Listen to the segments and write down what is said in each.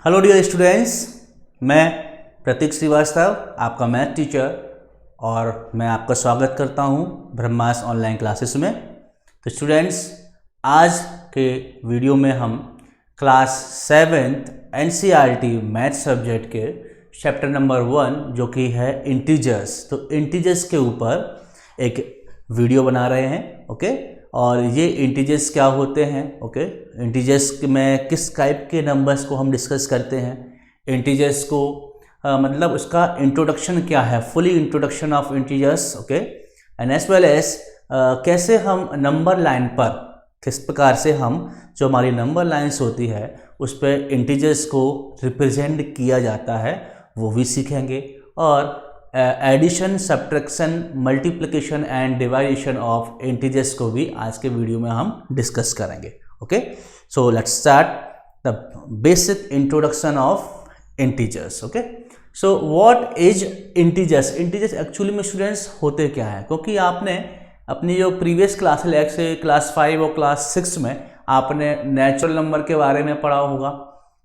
Hello dear students, मैं प्रतीक श्रीवास्तव आपका math teacher और मैं आपका स्वागत करता हूं ब्रह्मास ऑनलाइन क्लासेस में। तो स्टूडेंट्स, आज के वीडियो में हम class 7th NCERT math subject के चैप्टर नंबर 1 जो कि है इंटीजर्स, तो इंटीजर्स के ऊपर एक वीडियो बना रहे हैं। ओके, और ये इंटीजर्स क्या होते हैं, ओके, इंटीजर्स में किस टाइप के नंबर्स को हम डिस्कस करते हैं, इंटीजर्स को मतलब उसका इंट्रोडक्शन क्या है, fully introduction of integers, okay, and as well as कैसे हम नंबर लाइन पर किस प्रकार से हम जो हमारी नंबर लाइन्स होती है उस पर इंटीजर्स को रिप्रेजेंट किया जाता है वो भी सीखेंगे। और addition, subtraction, multiplication and division of integers को भी आज के वीडियो में हम डिस्कस करेंगे। Okay, so let's start the basic introduction of integers. Okay, so what is integers? Integers actually में स्टूडेंट्स होते क्या है, क्योंकि आपने अपनी जो प्रीवियस क्लास है से क्लास 5 और क्लास 6 में आपने नेचुरल नंबर के बारे में पढ़ा होगा,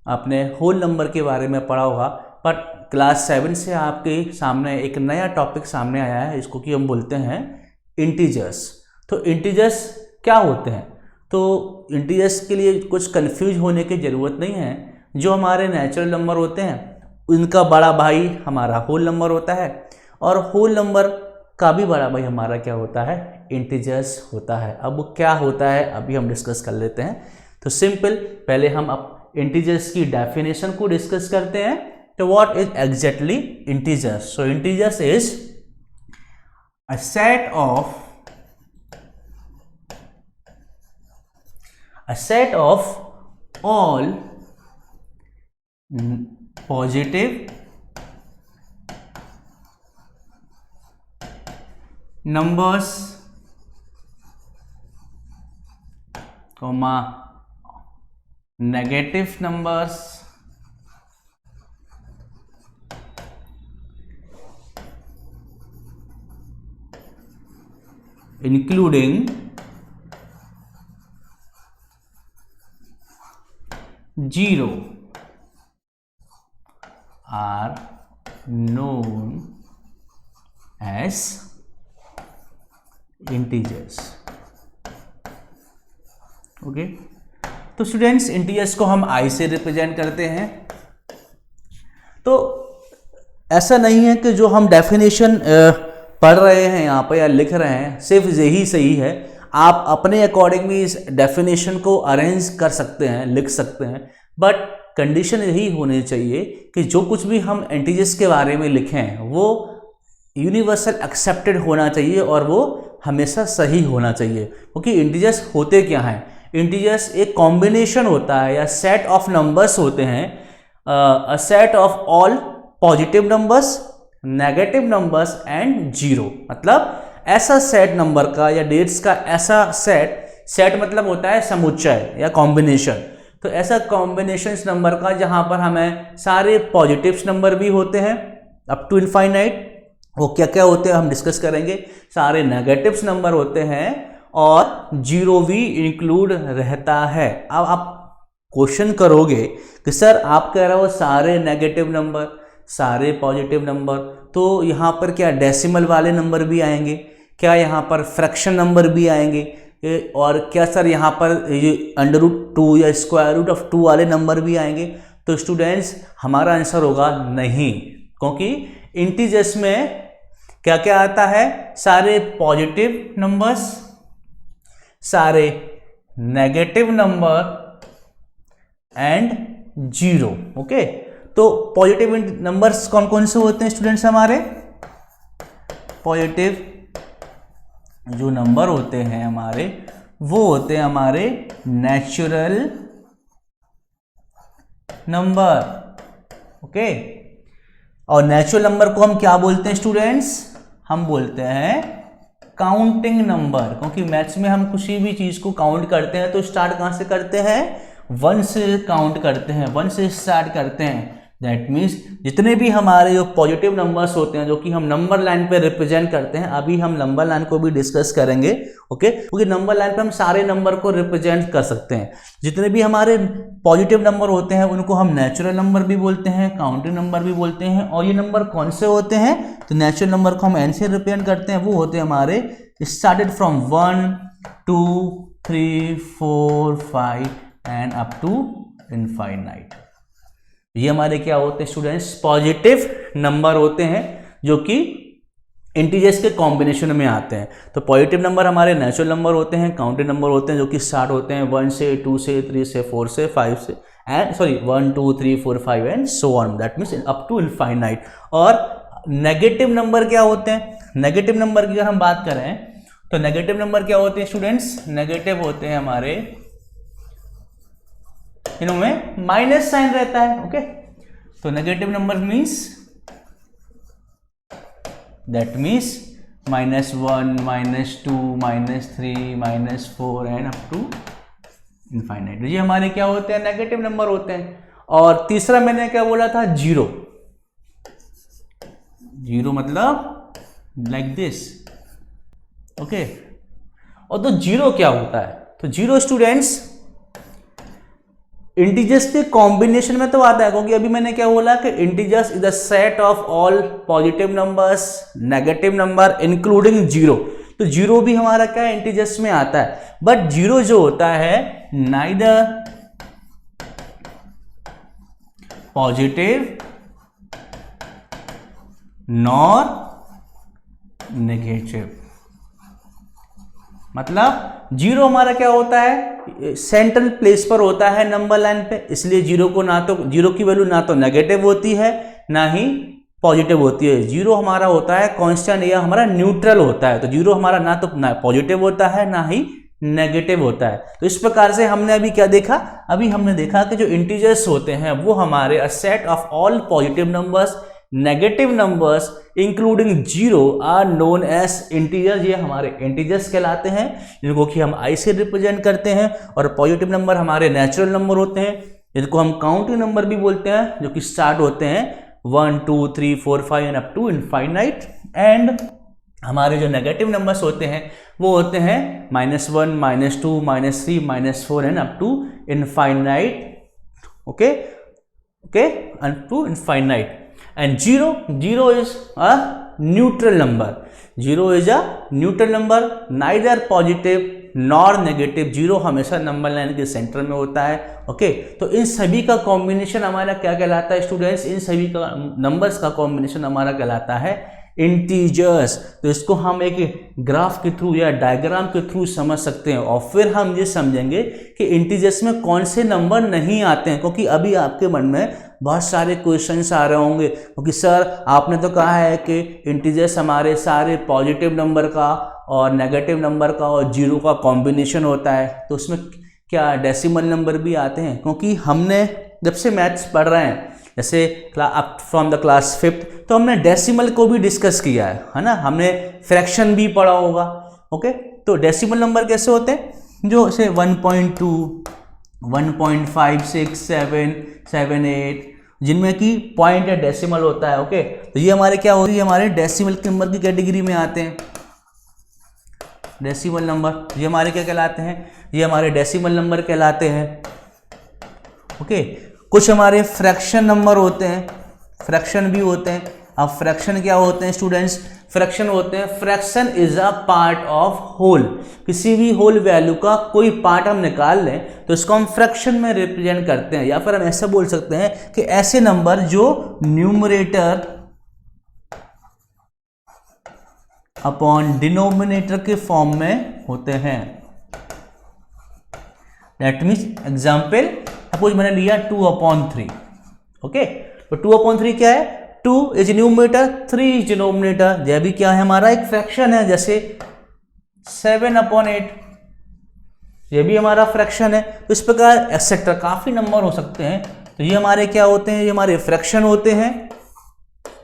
आपने होल नंबर के बारे में पढ़ा होगा, बट क्लास 7 से आपके सामने एक नया टॉपिक सामने आया है, इसको कि हम बोलते हैं इंटीजर्स। तो इंटीजर्स क्या होते हैं? तो इंटीजर्स के लिए कुछ कंफ्यूज होने की ज़रूरत नहीं है। जो हमारे नेचुरल नंबर होते हैं उनका बड़ा भाई हमारा होल नंबर होता है, और होल नंबर का भी बड़ा भाई हमारा क्या होता है, इंटीजर्स होता है। अब क्या होता है अभी हम डिस्कस कर लेते हैं। तो सिंपल, पहले हम अब इंटीजर्स की डेफिनेशन को डिस्कस करते हैं। तो what is exactly integers? So integers is a set of all positive numbers, comma negative numbers, including zero are known as integers। Okay, तो स्टूडेंट्स इंटीजर्स को हम आई से रिप्रेजेंट करते हैं। तो ऐसा नहीं है कि जो हम डेफिनेशन पढ़ रहे हैं यहाँ पर या लिख रहे हैं सिर्फ यही सही है। आप अपने अकॉर्डिंग भी इस डेफिनेशन को अरेंज कर सकते हैं, लिख सकते हैं, बट कंडीशन यही होनी चाहिए कि जो कुछ भी हम इंटीजर्स के बारे में लिखें वो यूनिवर्सल एक्सेप्टेड होना चाहिए और वो हमेशा सही होना चाहिए। क्योंकि इंटीजर्स होते क्या हैं? इंटीजर्स एक कॉम्बिनेशन होता है या सेट ऑफ नंबर्स होते हैं, अ set of all positive numbers, negative numbers and zero. मतलब ऐसा सेट नंबर का या डेट्स का ऐसा सेट मतलब होता है समुच्चय या कॉम्बिनेशन। तो ऐसा कॉम्बिनेशन नंबर का जहां पर हमें सारे पॉजिटिव नंबर भी होते हैं अप टू इनफाइनाइट, वो क्या क्या होते हैं हम डिस्कस करेंगे। सारे नेगेटिव नंबर होते हैं और जीरो भी इंक्लूड रहता है। अब आप क्वेश्चन करोगे कि सर आप कह रहे हो सारे नेगेटिव नंबर, सारे पॉजिटिव नंबर, तो यहाँ पर क्या डेसिमल वाले नंबर भी आएंगे, क्या यहाँ पर फ्रैक्शन नंबर भी आएंगे, और क्या सर यहाँ पर √2 या √2 वाले नंबर भी आएंगे? तो स्टूडेंट्स हमारा आंसर होगा नहीं, क्योंकि इंटीजर्स में क्या क्या आता है, सारे पॉजिटिव नंबर्स, सारे negative number and zero. Okay, तो पॉजिटिव नंबर्स कौन कौन से होते हैं स्टूडेंट्स? हमारे पॉजिटिव जो नंबर होते हैं हमारे वो होते हैं हमारे नेचुरल नंबर। ओके, और नेचुरल नंबर को हम क्या बोलते हैं स्टूडेंट्स? हम बोलते हैं काउंटिंग नंबर, क्योंकि मैथ्स में हम किसी भी चीज को काउंट करते हैं तो स्टार्ट कहां से करते हैं? 1 से काउंट करते हैं, 1 से स्टार्ट करते हैं। दैट मीन्स जितने भी हमारे जो पॉजिटिव नंबर्स होते हैं जो कि हम नंबर लाइन पे रिप्रेजेंट करते हैं, अभी हम नंबर लाइन को भी डिस्कस करेंगे, ओके, क्योंकि नंबर लाइन पे हम सारे नंबर को रिप्रेजेंट कर सकते हैं। जितने भी हमारे पॉजिटिव नंबर होते हैं उनको हम नेचुरल नंबर भी बोलते हैं, काउंटिंग नंबर भी बोलते हैं। और ये नंबर कौन से होते हैं, तो नेचुरल नंबर को हम एन से रिप्रेजेंट करते हैं, वो होते हैं हमारे started from 1 2 3 4 5 and up to infinite. ये हमारे क्या होते हैं स्टूडेंट्स, पॉजिटिव नंबर होते हैं जो कि इंटीजर्स के कॉम्बिनेशन में आते हैं। तो पॉजिटिव नंबर हमारे नेचुरल नंबर होते हैं, काउंटेड नंबर होते हैं जो कि स्टार्ट होते हैं 1 से 2 से 3 से 4 से 5 से and 1 2 3 4 5 and so on, that means up to infinite. और नेगेटिव नंबर क्या होते हैं, नेगेटिव नंबर की अगर हम बात करें तो नेगेटिव नंबर क्या होते हैं स्टूडेंट्स, नेगेटिव होते हैं हमारे इनमें माइनस साइन रहता है, ओके। तो negative number means that means -1 -2 -3 -4 and up to infinite. ये हमारे क्या होते हैं, नेगेटिव नंबर होते हैं। और तीसरा मैंने क्या बोला था, जीरो। जीरो मतलब लाइक दिस, ओके। और तो जीरो क्या होता है, तो जीरो स्टूडेंट्स इंटीजर्स के कॉम्बिनेशन में तो आता है, क्योंकि अभी मैंने क्या बोला कि integers is the set of all positive numbers negative number including zero. तो जीरो भी हमारा क्या है, इंटीजर्स में आता है। बट जीरो जो होता है नाइदर पॉजिटिव नॉर नेगेटिव। मतलब जीरो हमारा क्या होता है, सेंट्रल प्लेस पर होता है नंबर लाइन पे, इसलिए जीरो को ना तो जीरो की वैल्यू ना तो नेगेटिव होती है ना ही पॉजिटिव होती है। जीरो हमारा होता है कांस्टेंट या हमारा न्यूट्रल होता है। तो जीरो हमारा ना तो पॉजिटिव होता है ना ही नेगेटिव होता है। तो इस प्रकार से हमने अभी क्या देखा, अभी हमने देखा कि जो इंटीजर्स होते हैं वो हमारे a set of all positive numbers negative numbers including zero are known as integers. ये हमारे इंटीजर्स कहलाते हैं जिनको कि हम आई से रिप्रेजेंट करते हैं। और पॉजिटिव नंबर हमारे नेचुरल नंबर होते हैं जिनको हम काउंटिंग नंबर भी बोलते हैं, जो कि स्टार्ट होते हैं 1 2 3 4 5 and up to infinite. And हमारे जो नेगेटिव नंबर्स होते हैं वो होते हैं -1 -2 -3 -4 and up to infinite, okay okay, up to infinite. And zero is a neutral number. Zero is a neutral number, neither positive nor negative. Zero हमेशा number line के centre में होता है, ओके। तो इन सभी का कॉम्बिनेशन हमारा क्या कहलाता है स्टूडेंट्स, इन सभी का नंबर्स का कॉम्बिनेशन हमारा कहलाता है इंटीजर्स। तो इसको हम एक ग्राफ के थ्रू या डायग्राम के थ्रू समझ सकते हैं। और फिर हम ये समझेंगे कि इंटीजर्स में कौन से नंबर नहीं आते हैं, क्योंकि अभी आपके मन में बहुत सारे क्वेश्चंस आ रहे होंगे, क्योंकि सर आपने तो कहा है कि इंटीजर्स हमारे सारे पॉजिटिव नंबर का और नेगेटिव नंबर का और जीरो का कॉम्बिनेशन होता है, तो उसमें क्या डेसिमल नंबर भी आते हैं? क्योंकि हमने जब से मैथ्स पढ़ रहे हैं, जैसे up from the class 5th, तो हमने डेसिमल को भी डिस्कस किया है ना, हमने फ्रैक्शन भी पढ़ा होगा, ओके। तो डेसिमल नंबर कैसे होते हैं, जो से 1.2 1.5 6 7 7 8 जिनमें कि पॉइंट या डेसिमल होता है, ओके। तो ये हमारे क्या होती है, हमारे डेसिमल नंबर की कैटेगरी में आते हैं। डेसिमल नंबर ये हमारे क्या कहलाते हैं, ये हमारे डेसिमल नंबर कहलाते हैं, ओके। कुछ हमारे फ्रैक्शन नंबर होते हैं, फ्रैक्शन भी होते हैं। अब फ्रैक्शन क्या होते हैं स्टूडेंट्स, फ्रैक्शन होते हैं, fraction is a part of whole. किसी भी होल वैल्यू का कोई पार्ट हम निकाल लें तो इसको हम फ्रैक्शन में रिप्रेजेंट करते हैं, या फिर हम ऐसा बोल सकते हैं कि ऐसे नंबर जो न्यूमरेटर अपॉन डिनोमिनेटर के फॉर्म में होते हैं। दैट मीन्स एग्जाम्पल, सपोज मैंने लिया 2/3, ओके। तो 2/3 क्या है, 2 इज न्यूमरेटर, 3 इज डिनोमिनेटर। यह भी क्या है, हमारा एक फ्रैक्शन है, जैसे 7/8 ये भी हमारा फ्रैक्शन है। तो इस प्रकार एक्सेट्रा काफी नंबर हो सकते हैं। तो ये हमारे क्या होते हैं, ये हमारे फ्रैक्शन होते हैं,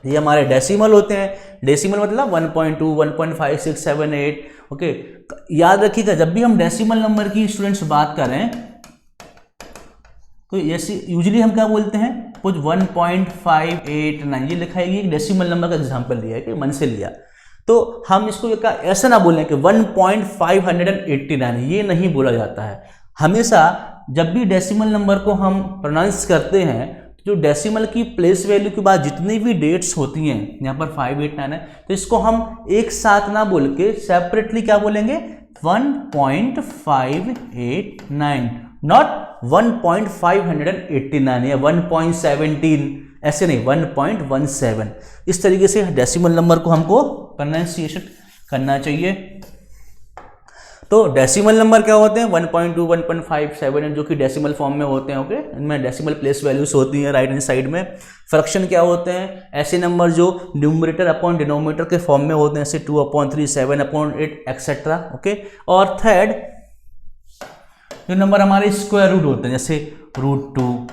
ये हमारे डेसिमल होते हैं। डेसिमल मतलब 1.2 1.5 6 7 8, ओके। याद रखिएगा जब भी हम डेसिमल नंबर की स्टूडेंट्स बात करें तो ऐसे यूजुअली हम क्या बोलते हैं, सपोज 1.589 ये लिखा है, ये डेसिमल नंबर का एग्जांपल लिया है कि मन से लिया, तो हम इसको ऐसा ना बोलें कि 1.589, ये नहीं बोला जाता है। हमेशा जब भी डेसिमल नंबर को हम प्रोनाउंस करते हैं, जो डेसिमल की प्लेस वैल्यू के बाद जितनी भी डेट्स होती हैं, यहाँ पर 589 है, तो इसको हम एक साथ ना बोल के सेपरेटली क्या बोलेंगे, 1.589, नॉट 1.589 या 1.17, ऐसे नहीं, 1.17। इस तरीके से डेसिमल नंबर को हमको प्रोनाउंसिएशन करना चाहिए। तो डेसिमल नंबर क्या होते हैं, 1.2, 1.57 जो कि डेसिमल फॉर्म में होते हैं। ओके, इनमें डेसिमल प्लेस वैल्यूज होती हैं राइट हैंड साइड में। फ्रैक्शन क्या होते हैं, ऐसे नंबर जो न्यूमरेटर अपॉन डिनोमिनेटर के फॉर्म में होते हैं, जैसे 2/3, 7/8 एक्सेट्रा। ओके, और थर्ड जो नंबर हमारे स्क्वायर रूट होते हैं, जैसे √2,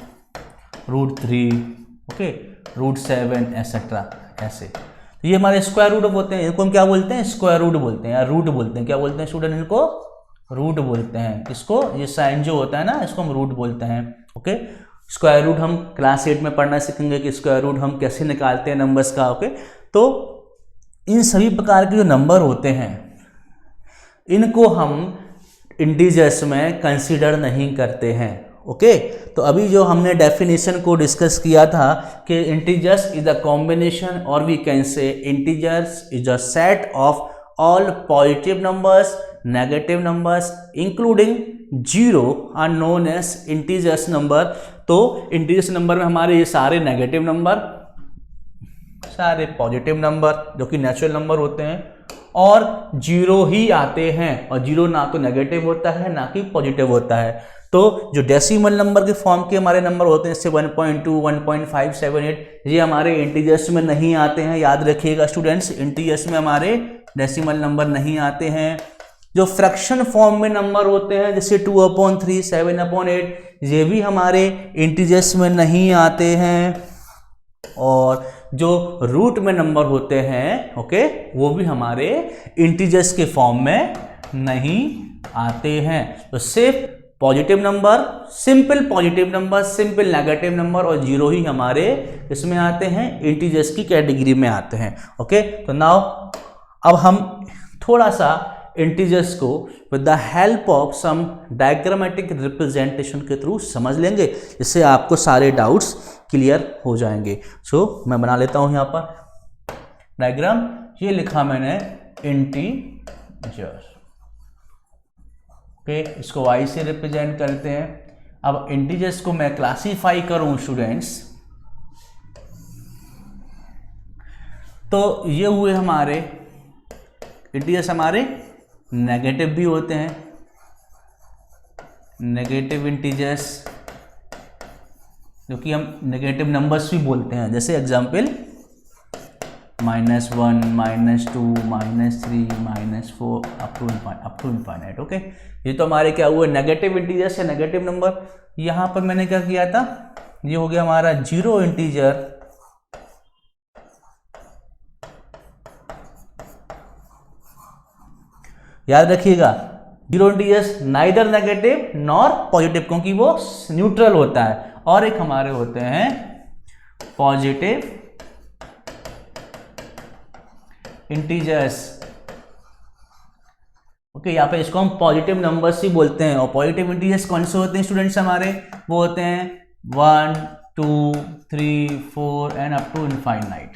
√3, ओके, √7 एक्सेट्रा, ऐसे ये हमारे स्क्वायर रूट होते हैं। इनको हम क्या बोलते हैं, स्क्वायर रूट बोलते हैं या रूट बोलते हैं। क्या बोलते हैं स्टूडेंट, इनको रूट बोलते हैं। इसको ये साइन जो होता है ना, इसको हम रूट बोलते हैं। ओके, स्क्वायर रूट हम क्लास 8 में पढ़ना सीखेंगे कि स्क्वायर रूट हम कैसे निकालते हैं नंबर्स का। ओके, तो इन सभी प्रकार के जो नंबर होते हैं, इनको हम इंटीजर्स में कंसीडर नहीं करते हैं। ओके, तो अभी जो हमने डेफिनेशन को डिस्कस किया था कि इंटीजर्स इज अ कॉम्बिनेशन, और we can say integers is a set of all positive numbers, negative numbers including 0 are known as integers number. तो इंटीजर्स नंबर में हमारे ये सारे नेगेटिव नंबर, सारे पॉजिटिव नंबर जो कि नेचुरल नंबर होते हैं, और 0 ही आते हैं। और 0 ना तो नेगेटिव होता है ना कि पॉजिटिव होता है। तो जो डेसिमल नंबर के फॉर्म के हमारे नंबर होते हैं, जैसे 1.2, 1.578, ये हमारे इंटीजर्स में नहीं आते हैं। याद रखिएगा स्टूडेंट्स, इंटीजर्स में हमारे डेसिमल नंबर नहीं आते हैं। जो फ्रैक्शन फॉर्म में नंबर होते हैं, जैसे 2/3, 7/8, ये भी हमारे इंटीजर्स में नहीं आते हैं। और जो रूट में नंबर होते हैं, ओके, वो भी हमारे इंटीजर्स के फॉर्म में नहीं आते हैं। तो सिर्फ positive number, simple positive number, simple negative number और 0 ही हमारे इसमें आते हैं, इंटीजर्स की कैटेगरी में आते हैं। ओके, तो नाउ अब हम थोड़ा सा इंटीजर्स को with the help of some diagrammatic representation के थ्रू समझ लेंगे, जिससे आपको सारे डाउट्स क्लियर हो जाएंगे। सो मैं बना लेता हूं यहाँ पर डायग्राम। ये लिखा मैंने इंटीजर, ओके, इसको y से रिप्रेजेंट करते हैं। अब इंटीजर्स को मैं क्लासीफाई करूं स्टूडेंट्स, तो ये हुए हमारे इंटीजर्स, हमारे नेगेटिव भी होते हैं, नेगेटिव इंटीजर्स जो कि हम नेगेटिव नंबर्स भी बोलते हैं, जैसे example -1, -2, -3, -4 up to infinite. Okay, ये तो हमारे क्या हुए नेगेटिव इंटीजर्स या नेगेटिव नंबर। यहाँ पर मैंने क्या किया था, ये हो गया हमारा 0 इंटीजर, याद रखिएगा 0 integers neither negative nor positive, क्योंकि वो न्यूट्रल होता है। और एक हमारे होते हैं पॉजिटिव इंटीजर्स। ओके, यहाँ पे इसको हम पॉजिटिव नंबर्स ही बोलते हैं। और पॉजिटिव इंटीजर्स कौन से होते हैं स्टूडेंट्स हमारे, वो होते हैं 1, 2, 3, 4 and up to infinite.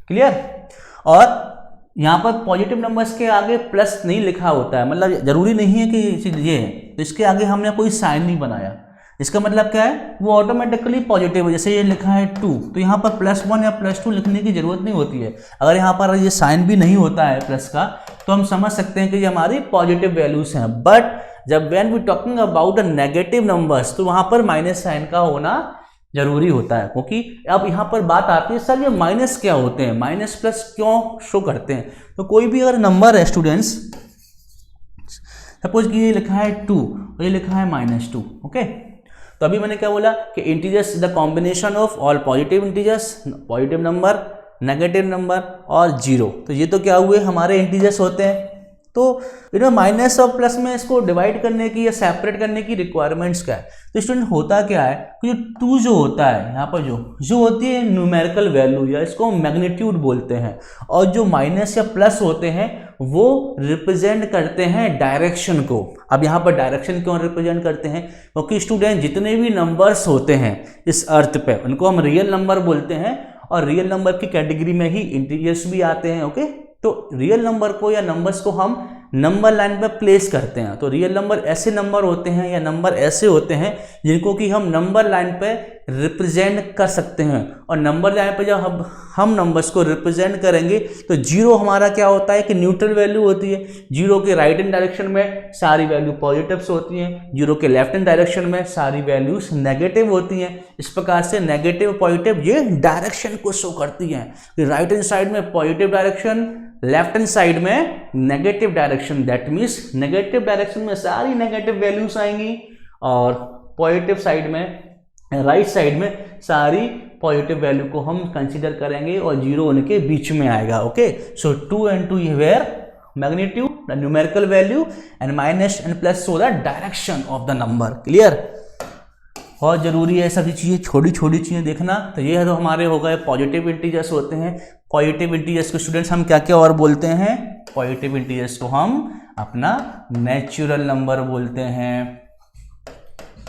Clear. और यहाँ पर पॉजिटिव नंबर्स के आगे प्लस नहीं लिखा होता है, मतलब जरूरी नहीं है कि ये है, तो इसके आगे हमने कोई साइन नहीं बनाया। इसका मतलब क्या है, वो ऑटोमेटिकली पॉजिटिव है। जैसे ये लिखा है 2, तो यहाँ पर +1 या +2 लिखने की जरूरत नहीं होती है। अगर यहाँ पर ये साइन भी नहीं होता है प्लस का, तो हम समझ सकते हैं कि ये हमारी पॉजिटिव वैल्यूज हैं। बट जब when we talking about a negative numbers, तो वहाँ पर माइनस साइन का होना जरूरी होता है, क्योंकि अब यहाँ पर बात आती है सर ये माइनस क्या होते हैं, माइनस प्लस क्यों शो करते हैं। तो कोई भी अगर नंबर है स्टूडेंट्स, सपोज कि ये लिखा है 2 और ये लिखा है -2, ओके, तो अभी मैंने क्या बोला कि integers the combination of all positive integers, positive number, negative number और 0। तो ये तो क्या हुए हमारे इंटीजर्स होते हैं। तो माइनस और प्लस में इसको डिवाइड करने की या सेपरेट करने की रिक्वायरमेंट्स क्या है, तो स्टूडेंट होता क्या है कि जो 2 जो होता है यहाँ पर जो होती है न्यूमेरिकल वैल्यू या इसको मैग्नीट्यूड बोलते हैं, और जो माइनस या प्लस होते हैं वो रिप्रेजेंट करते हैं डायरेक्शन को। अब यहाँ पर डायरेक्शन क्यों रिप्रेजेंट करते हैं? क्योंकि स्टूडेंट जितने भी नंबर्स होते हैं इस अर्थ पे उनको हम रियल नंबर बोलते हैं, और रियल नंबर की कैटेगरी में ही इंटीजर्स भी आते हैं। ओके, तो रियल नंबर को या नंबर्स को हम नंबर लाइन पर प्लेस करते हैं। तो रियल नंबर ऐसे नंबर होते हैं या नंबर ऐसे होते हैं जिनको कि हम नंबर लाइन पे रिप्रेजेंट कर सकते हैं, और नंबर लाइन पे जब हम नंबर्स को रिप्रेजेंट करेंगे तो जीरो हमारा क्या होता है कि न्यूट्रल वैल्यू होती है। जीरो के राइट हैंड डायरेक्शन में सारी वैल्यू पॉजिटिव्स होती हैं, जीरो के लेफ्ट हैंड डायरेक्शन में सारी वैल्यूज नेगेटिव होती हैं। इस प्रकार से नेगेटिव पॉजिटिव ये डायरेक्शन को शो करती हैं। राइट हैंड साइड में positive direction, left hand side में negative direction, that means negative direction में सारी नेगेटिव वैल्यूज आएंगी, और पॉजिटिव साइड में राइट साइड में सारी पॉजिटिव वैल्यू को हम कंसीडर करेंगे और जीरो उनके बीच में आएगा। Okay, so 2 and 2 where magnitude the numerical value and minus and plus so the direction of the number. Clear? बहुत जरूरी है सभी चीजें, छोटी छोटी चीजें देखना। तो ये है तो हमारे हो गए पॉजिटिव इंटीजर्स होते हैं। पॉजिटिव इंटीजर्स को स्टूडेंट्स हम क्या क्या और बोलते हैं? पॉजिटिव इंटीजर्स को हम अपना नेचुरल नंबर बोलते हैं।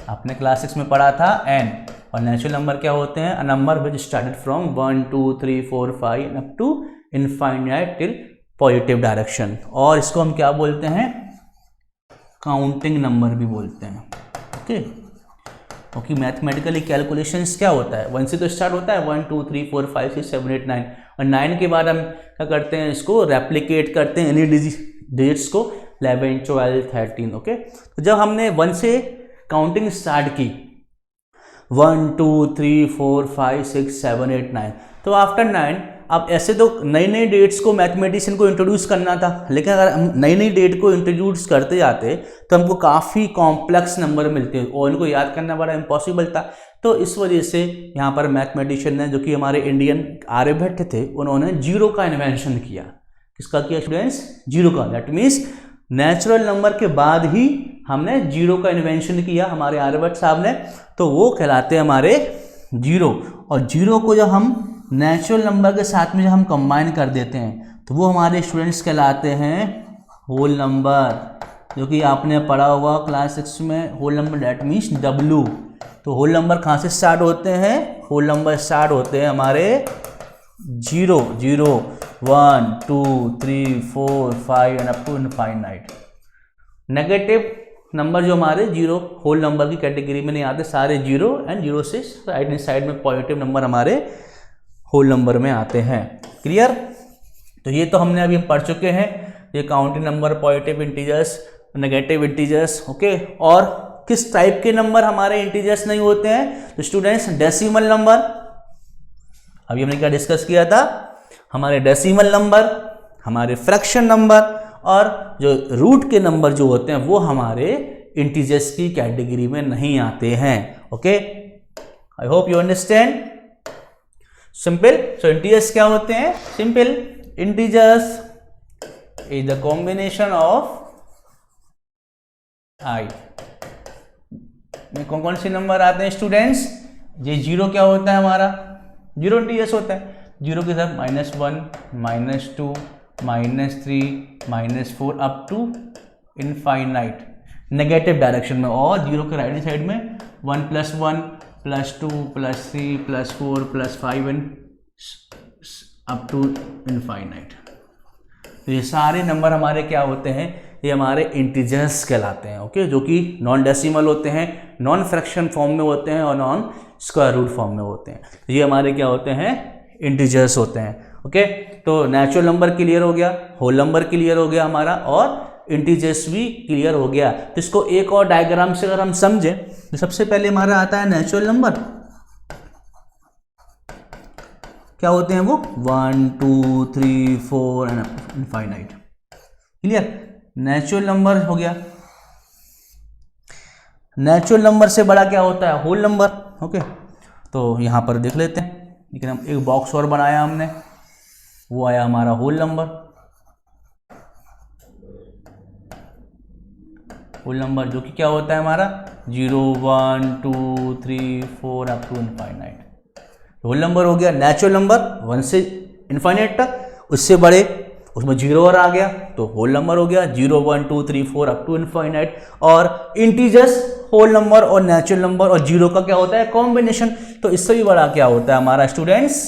आपने क्लास 6 में पढ़ा था n, और नेचुरल नंबर क्या होते हैं? A number which started from 1 2 3 4 5 up to infinite till positive direction. और इसको हम क्या बोलते हैं? काउंटिंग नंबर भी बोलते हैं। ओके, क्योंकि मैथमेटिकली कैलकुलेशंस क्या होता है? 1 से तो स्टार्ट होता है, 1 2 3 4 5 6 7 8 9, और 9 के बाद हम क्या करते हैं? इसको रेप्लिकेट करते हैं एनी डिजिट्स को, 11 12 13। ओके, तो जब हमने 1 से काउंटिंग स्टार्ट की 1 2 3 4 5 6 7 8 9, तो आफ्टर 9 अब ऐसे तो नई नई डेट्स को मैथमेटिशियन को इंट्रोड्यूस करना था, लेकिन अगर हम नई नई डेट को इंट्रोड्यूस करते जाते तो हमको काफ़ी कॉम्प्लेक्स नंबर मिलते हैं और इनको याद करना बड़ा इम्पॉसिबल था। तो इस वजह से यहाँ पर मैथमेटिशियन ने, जो कि हमारे इंडियन आर्यभट्ट थे, उन्होंने जीरो का इन्वेंशन किया। किसका किया स्टूडेंट्स? जीरो का। दैट मीन्स नेचुरल नंबर के बाद ही हमने जीरो का इन्वेंशन किया हमारे आर्यभट्ट साहब ने, तो वो कहलाते हैं हमारे जीरो। और जीरो को जब हम नेचुरल नंबर के साथ में जब हम कंबाइन कर देते हैं तो वो हमारे स्टूडेंट्स कहलाते हैं होल नंबर, जो कि आपने पढ़ा हुआ क्लास 6 में। Whole number that means W. तो होल नंबर कहाँ से स्टार्ट होते हैं? होल नंबर स्टार्ट होते हैं हमारे 0 0 1 2 3 4 5 and up to infinite. Negative number जो हमारे जीरो होल नंबर की कैटेगरी में नहीं आते, सारे जीरो एंड जीरो से राइट हैंड साइड में पॉजिटिव नंबर हमारे होल नंबर में आते हैं। क्लियर? तो ये तो हमने अभी पढ़ चुके हैं, ये counting number, positive integers, negative integers. Okay, और किस टाइप के नंबर हमारे इंटीजर्स नहीं होते हैं? तो स्टूडेंट्स डेसिमल नंबर, अभी हमने क्या डिस्कस किया था? हमारे डेसिमल नंबर, हमारे फ्रैक्शन नंबर, और जो रूट के नंबर जो होते हैं वो हमारे इंटीजर्स की कैटेगरी में नहीं आते हैं। Okay, I hope you understand. Simple. So integers क्या होते हैं? Simple, integers is the combination of I में कौन कौन से नंबर आते हैं स्टूडेंट्स? ये जीरो क्या होता है हमारा? जीरो इंटीजर्स होता है। जीरो के साथ -1 -2 -3 -4 up to infinite negative direction में, और जीरो के राइट साइड में 1 + 1 +2 +3 +4 +5 एंड अप टू इनफाइनाइट। तो ये सारे नंबर हमारे क्या होते हैं? ये हमारे इंटीजर्स कहलाते हैं। ओके, जो कि नॉन डेसिमल होते हैं, नॉन फ्रैक्शन फॉर्म में होते हैं और नॉन स्क्वायर रूट फॉर्म में होते हैं। तो ये हमारे क्या होते हैं? इंटीजर्स होते हैं। ओके, तो नेचुरल नंबर क्लियर हो गया, होल नंबर क्लियर हो गया हमारा, और इंटीजर्स भी क्लियर हो गया। तो इसको एक और डायग्राम से अगर हम समझें तो सबसे पहले हमारा आता है नेचुरल नंबर। क्या होते हैं वो? 1 2 3 4 and infinite. Clear? Natural number हो गया। नेचुरल नंबर से बड़ा क्या होता है? Whole number. ओके, तो यहां पर देख लेते हैं, लेकिन हम एक बॉक्स और बनाया हमने, वो आया हमारा होल नंबर। होल नंबर जो कि क्या होता है हमारा 0 1 2 3 4 up to infinite. Whole number हो गया। नेचुरल नंबर 1 से इनफाइनाइट तक, उससे बड़े उसमें 0 और आ गया तो होल नंबर हो गया 0 1 2 3 4 अप टू इनफाइनाइट। और इंटीजर्स होल नंबर और नेचुरल नंबर और 0 का क्या होता है कॉम्बिनेशन, तो इससे भी बड़ा क्या होता है हमारा स्टूडेंट्स,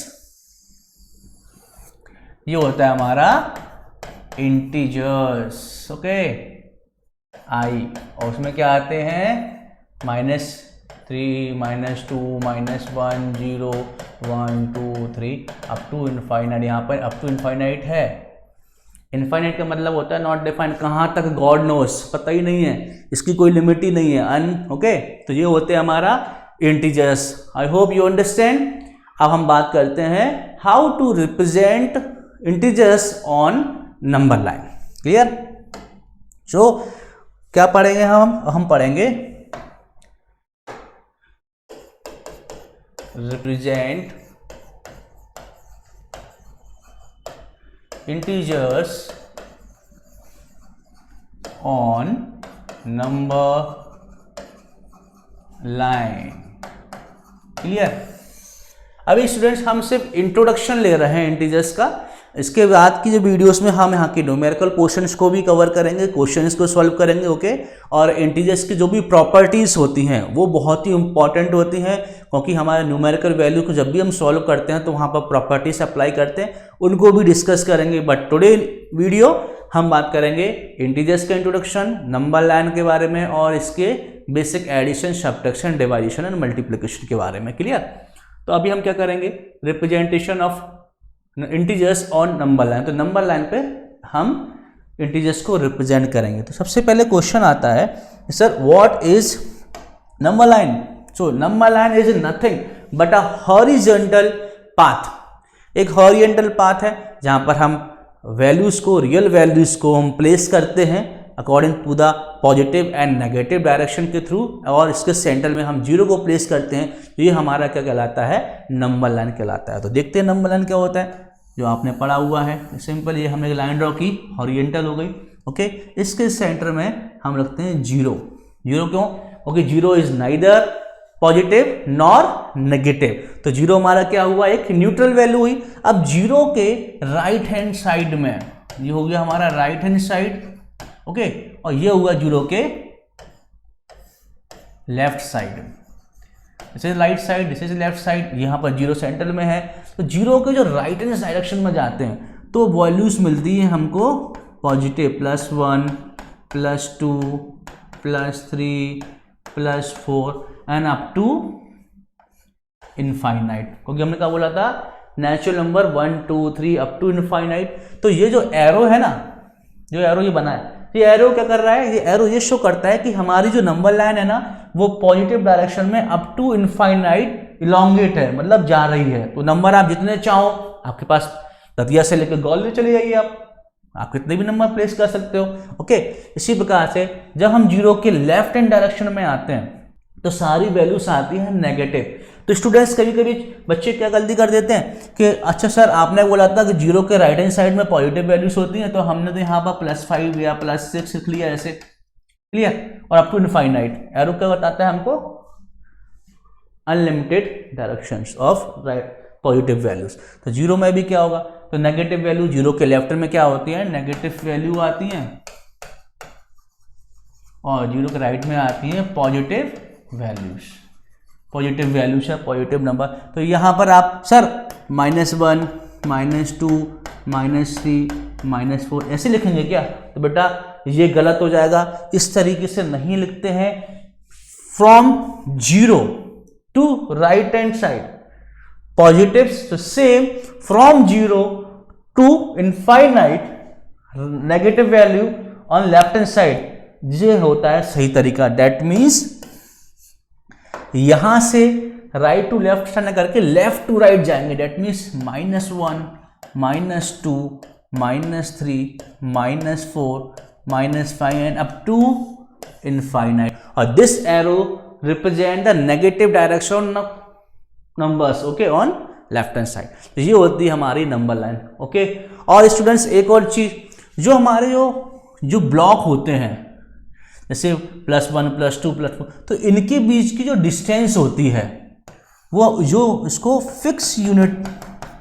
ये होता है हमारा इंटीजर्स। ओके आई, और उसमें क्या आते हैं -3 -2 -1 0 1 2 3 अप टू इनफाइनाइट। यहाँ पर अप टू इनफाइनाइट है। इनफाइनाइट का मतलब होता है नॉट डिफाइंड, कहाँ तक गॉड नोस, पता ही नहीं है, इसकी कोई लिमिट ही नहीं है, ओके। तो ये होते हैं हमारा integers. I hope you understand. अब हम बात करते हैं how to represent integers on number line. Clear? So क्या पढ़ेंगे हम पढ़ेंगे represent integers on number line. Clear? अभी स्टूडेंट्स हम सिर्फ इंट्रोडक्शन ले रहे हैं इंटीजर्स का। इसके बाद की जो वीडियोस में हम यहाँ के न्यूमेरिकल क्वेश्चंस को भी कवर करेंगे, क्वेश्चंस को सॉल्व करेंगे, ओके। और इंटीजर्स की जो भी प्रॉपर्टीज होती हैं वो बहुत ही इंपॉर्टेंट होती हैं, क्योंकि हमारे न्यूमेरिकल वैल्यू को जब भी हम सॉल्व करते हैं तो वहाँ पर प्रॉपर्टीज अप्लाई करते हैं, उनको भी डिस्कस करेंगे। बट टुडे वीडियो हम बात करेंगे इंटीजर्स का इंट्रोडक्शन, नंबर लाइन के बारे में, और इसके basic addition, subtraction, divideation and multiplication के बारे में। क्लियर? तो अभी हम क्या करेंगे, representation of integers on number line. तो नंबर लाइन पे हम इंटीजर्स को रिप्रेजेंट करेंगे। तो सबसे पहले क्वेश्चन आता है sir what is number line. So number line is nothing but a horizontal path. एक हॉरिजॉन्टल पाथ है जहां पर हम वैल्यूज को, रियल वैल्यूज को हम प्लेस करते हैं according to the positive and negative direction के थ्रू, और इसके सेंटर में हम 0 को प्लेस करते हैं। तो ये हमारा क्या कहलाता है, नंबर लाइन कहलाता है। तो देखते हैं नंबर लाइन क्या होता है, जो आपने पढ़ा हुआ है। सिंपल, ये हमने एक लाइन ड्रॉ की, हॉरिजॉन्टल हो गई, ओके। इसके सेंटर में हम रखते हैं 0। 0 क्यों? क्योंकि 0 is neither positive nor negative. तो 0 हमारा क्या हुआ, एक न्यूट्रल वैल्यू हुई। अब 0 के राइट हैंड साइड में, ये हो गया हमारा राइट हैंड साइड, ओके, और ये हुआ 0 के left side. This is right side, this is left side. यहाँ पर 0 सेंटर में है, तो 0 के जो राइट हैंड डायरेक्शन में जाते हैं तो वैल्यूज मिलती है हमको positive +1 +2 +3 +4 and up to infinite. क्योंकि हमने क्या बोला था, natural number 1 2 3 up to infinite. तो ये जो एरो है ना, जो एरो ये बना है, ये एरो क्या कर रहा है, ये एरो ये शो करता है कि हमारी जो नंबर लाइन है ना वो पॉजिटिव डायरेक्शन में अप टू इनफाइनाइट इलोंगेट है, मतलब जा रही है। तो नंबर आप जितने चाहो, आपके पास दतिया से लेकर गौल चले जाइए, आप कितने भी नंबर प्लेस कर सकते हो, ओके। इसी प्रकार से जब हम 0 के लेफ्ट हैंड डायरेक्शन में आते हैं तो सारी वैल्यूज आती हैं नेगेटिव। तो स्टूडेंट्स कभी कभी बच्चे क्या गलती कर देते हैं कि अच्छा सर आपने बोला था कि 0 के राइट हैंड साइड में पॉजिटिव वैल्यूज होती हैं, तो हमने तो यहाँ पर +5 या +6 लिख लिया ऐसे। क्लियर? और अप टू इनफाइनाइट एरो क्या बताता है हमको, unlimited directions of right positive values. तो 0 में भी क्या होगा, तो नेगेटिव वैल्यू 0 के लेफ्ट में क्या होती है, नेगेटिव वैल्यू आती हैं, और 0 के राइट में आती हैं पॉजिटिव वैल्यूज। पॉजिटिव वैल्यूज है, पॉजिटिव नंबर। तो यहाँ पर आप सर -1 -2 -3 -4 ऐसे लिखेंगे क्या, तो बेटा ये गलत हो जाएगा। इस तरीके से नहीं लिखते हैं। From 0 to right hand side positive, तो same from 0 to infinite negative value on left hand side, ये होता है सही तरीका। दैट मीन्स यहां से राइट टू लेफ्ट साइड करके लेफ्ट टू राइट जाएंगे। That means -1 -2 -3 -4 -5 and up to infinite. और this arrow represent the negative direction of numbers, okay, on left hand side. तो ये होती है हमारी नंबर लाइन, ओके। और स्टूडेंट्स एक और चीज, जो हमारे जो ब्लॉक होते हैं, जैसे +1 +2 +4, तो इनके बीच की जो डिस्टेंस होती है वो जो इसको फिक्स यूनिट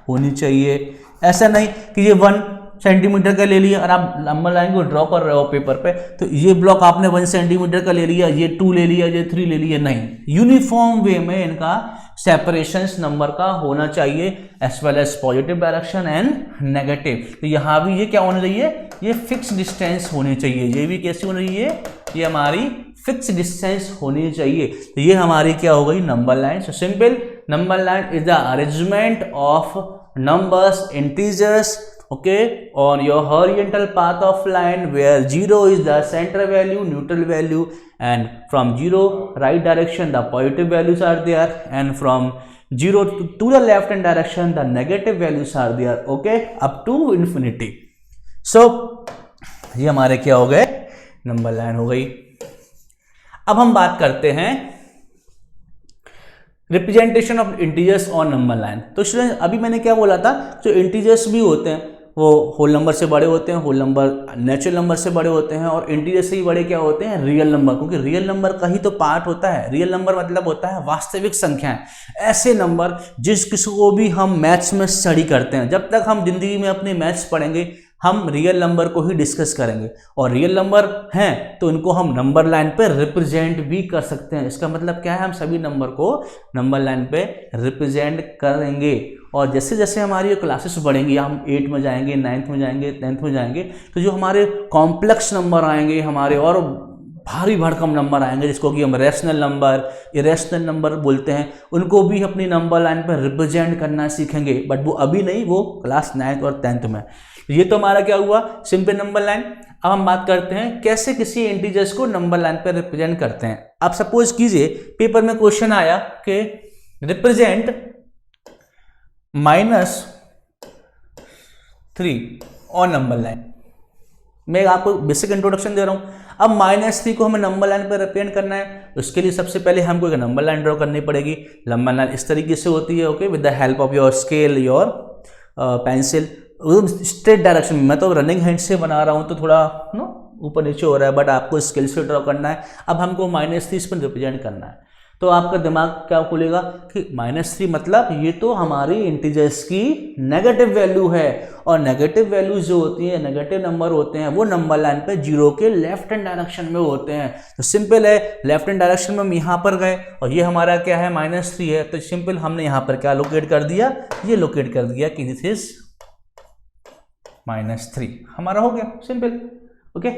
होनी चाहिए। ऐसा नहीं कि ये 1 सेंटीमीटर का ले लिया और आप नंबर लाइन को ड्रॉ कर रहे हो पेपर पे, तो ये ब्लॉक आपने 1 सेंटीमीटर का ले लिया, ये 2 ले लिया, ये 3 ले लिया, नहीं, यूनिफॉर्म वे में इनका सेपरेशंस नंबर का होना चाहिए, as well as positive direction and negative. तो यहाँ भी ये क्या होना चाहिए, ये फिक्स डिस्टेंस होनी चाहिए। ये भी कैसी होनी चाहिए, ये हमारी फिक्स डिस्टेंस होनी चाहिए। तो ये हमारी क्या हो गई, number line. So simple, number line is the arrangement of numbers, integers, okay, on your horizontal path of line where 0 is the center value, neutral value, and from 0 right direction the positive values are there, and from 0 to the left hand direction the negative values are there, okay, up to infinity. So ये हमारे क्या हो गए, number line हो गई। अब हम बात करते हैं representation of integers on number line. तो स्टूडेंट अभी मैंने क्या बोला था, जो इंटीजर्स भी होते हैं वो होल नंबर से बड़े होते हैं, होल नंबर नेचुरल नंबर से बड़े होते हैं, और इंटीजर से ही बड़े क्या होते हैं, रियल नंबर, क्योंकि रियल नंबर का ही तो पार्ट होता है। रियल नंबर मतलब होता है वास्तविक संख्याएं, ऐसे नंबर जिस किसी को भी हम मैथ्स में स्टडी करते हैं। जब तक हम जिंदगी में अपने मैथ्स पढ़ेंगे हम रियल नंबर को ही डिस्कस करेंगे, और रियल नंबर हैं तो इनको हम नंबर लाइन पे रिप्रेजेंट भी कर सकते हैं। इसका मतलब क्या है, हम सभी नंबर को नंबर लाइन पे रिप्रेजेंट करेंगे। और जैसे जैसे हमारी ये क्लासेस बढ़ेंगी, हम 8 में जाएंगे, 9th में जाएंगे, 10th में जाएंगे, तो जो हमारे कॉम्प्लेक्स नंबर आएंगे, हमारे और भारी भरकम नंबर आएंगे, जिसको कि हम रैशनल नंबर, इरेशनल नंबर बोलते हैं, उनको भी अपनी नंबर लाइन पर रिप्रेजेंट करना सीखेंगे। बट वो अभी नहीं, वो क्लास 9th और 10th में। ये तो हमारा क्या हुआ, सिंपल नंबर लाइन। अब हम बात करते हैं कैसे किसी इंटीजर्स को नंबर लाइन पर रिप्रेजेंट करते हैं। आप सपोज कीजिए पेपर में क्वेश्चन आया कि रिप्रेजेंट -3 और नंबर लाइन। मैं आपको बेसिक इंट्रोडक्शन दे रहा हूं। अब -3 को हमें नंबर लाइन पर रिप्रेजेंट करना है, उसके लिए सबसे पहले हमको एक नंबर लाइन ड्रॉ करनी पड़ेगी। नंबर लाइन इस तरीके से होती है, okay, with the help of your scale, your pencil, straight direction में। मैं तो रनिंग हैंड से बना रहा हूँ तो थोड़ा ऊपर नीचे हो रहा है, बट आपको स्केल से ड्रॉ करना है। अब हमको -3 पर रिप्रेजेंट करना है, तो आपका दिमाग क्या खुलेगा कि -3 मतलब ये तो हमारी इंटीजर्स की नेगेटिव वैल्यू है, और नेगेटिव वैल्यूज जो होती है, नेगेटिव नंबर होते हैं, वो नंबर लाइन पे 0 के लेफ्ट हैंड डायरेक्शन में होते हैं। तो सिंपल है, लेफ्ट हैंड डायरेक्शन में हम यहाँ पर गए और ये हमारा क्या है, -3 है, तो सिंपल हमने यहाँ पर क्या लोकेट कर दिया, ये लोकेट कर दिया कि दिस इज -3, हमारा हो गया सिंपल। ओके,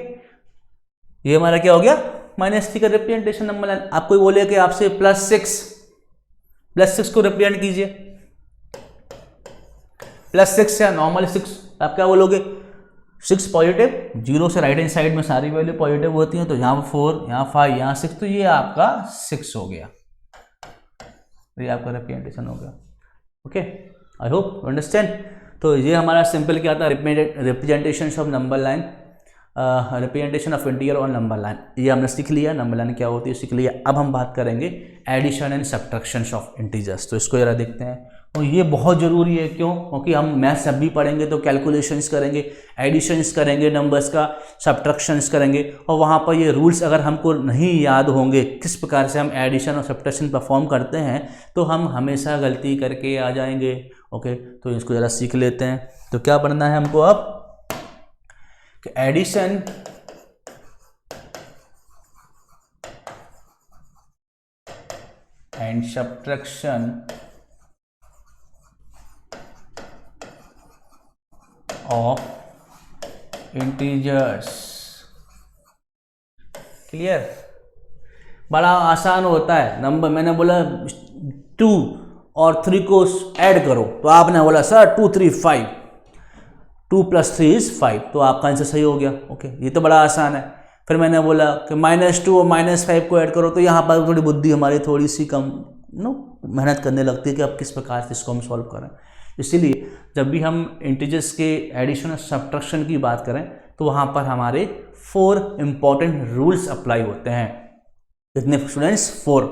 ये हमारा क्या हो गया, -3 का रिप्रेजेंटेशन नंबर लाइन। आप कोई बोले कि आपसे +6 को रिप्रेजेंट कीजिए, +6 या नॉर्मल 6, आप क्या बोलोगे, 6 पॉजिटिव, 0 से राइट हैंड साइड में सारी वैल्यू पॉजिटिव होती हैं, तो यहाँ 4, यहाँ 5, यहाँ 6, तो ये आपका 6 हो गया, ये आपका रिप्रेजेंटेशन हो गया। Okay, I hope you understand. तो ये हमारा सिंपल क्या था, representation of number line, representation of integer और नंबर लाइन, ये हमने सीख लिया। नंबर लाइन क्या होती है सीख लिया। अब हम बात करेंगे addition and subtraction of integers. तो इसको जरा देखते हैं, और ये बहुत ज़रूरी है। क्यों? क्योंकि हम मैथ्स जब भी पढ़ेंगे तो कैलकुलेशंस करेंगे, एडिशंस करेंगे नंबर्स का, सब्ट्रैक्शंस करेंगे, और वहाँ पर ये रूल्स अगर हमको नहीं याद होंगे किस प्रकार से हम एडिशन और सब्ट्रैक्शन परफॉर्म करते हैं, तो हम हमेशा गलती करके आ जाएंगे। ओके, तो इसको ज़रा सीख लेते हैं। तो क्या पढ़ना है हमको अब, addition and subtraction of integers. Clear? बड़ा आसान होता है नंबर। मैंने बोला 2 और 3 को ऐड करो, तो आपने बोला सर 2 3 5, 2 + 3 = 5, तो आपका आंसर सही हो गया। ओके, ये तो बड़ा आसान है। फिर मैंने बोला कि -2 और -5 को ऐड करो, तो यहाँ पर थोड़ी बुद्धि हमारी थोड़ी सी कम मेहनत करने लगती है कि अब किस प्रकार से इसको हम सॉल्व करें। इसीलिए जब भी हम इंटीजर्स के एडिशन और सब्ट्रैक्शन की बात करें तो वहाँ पर हमारे 4 इंपॉर्टेंट रूल्स अप्लाई होते हैं। इतने स्टूडेंट्स 4,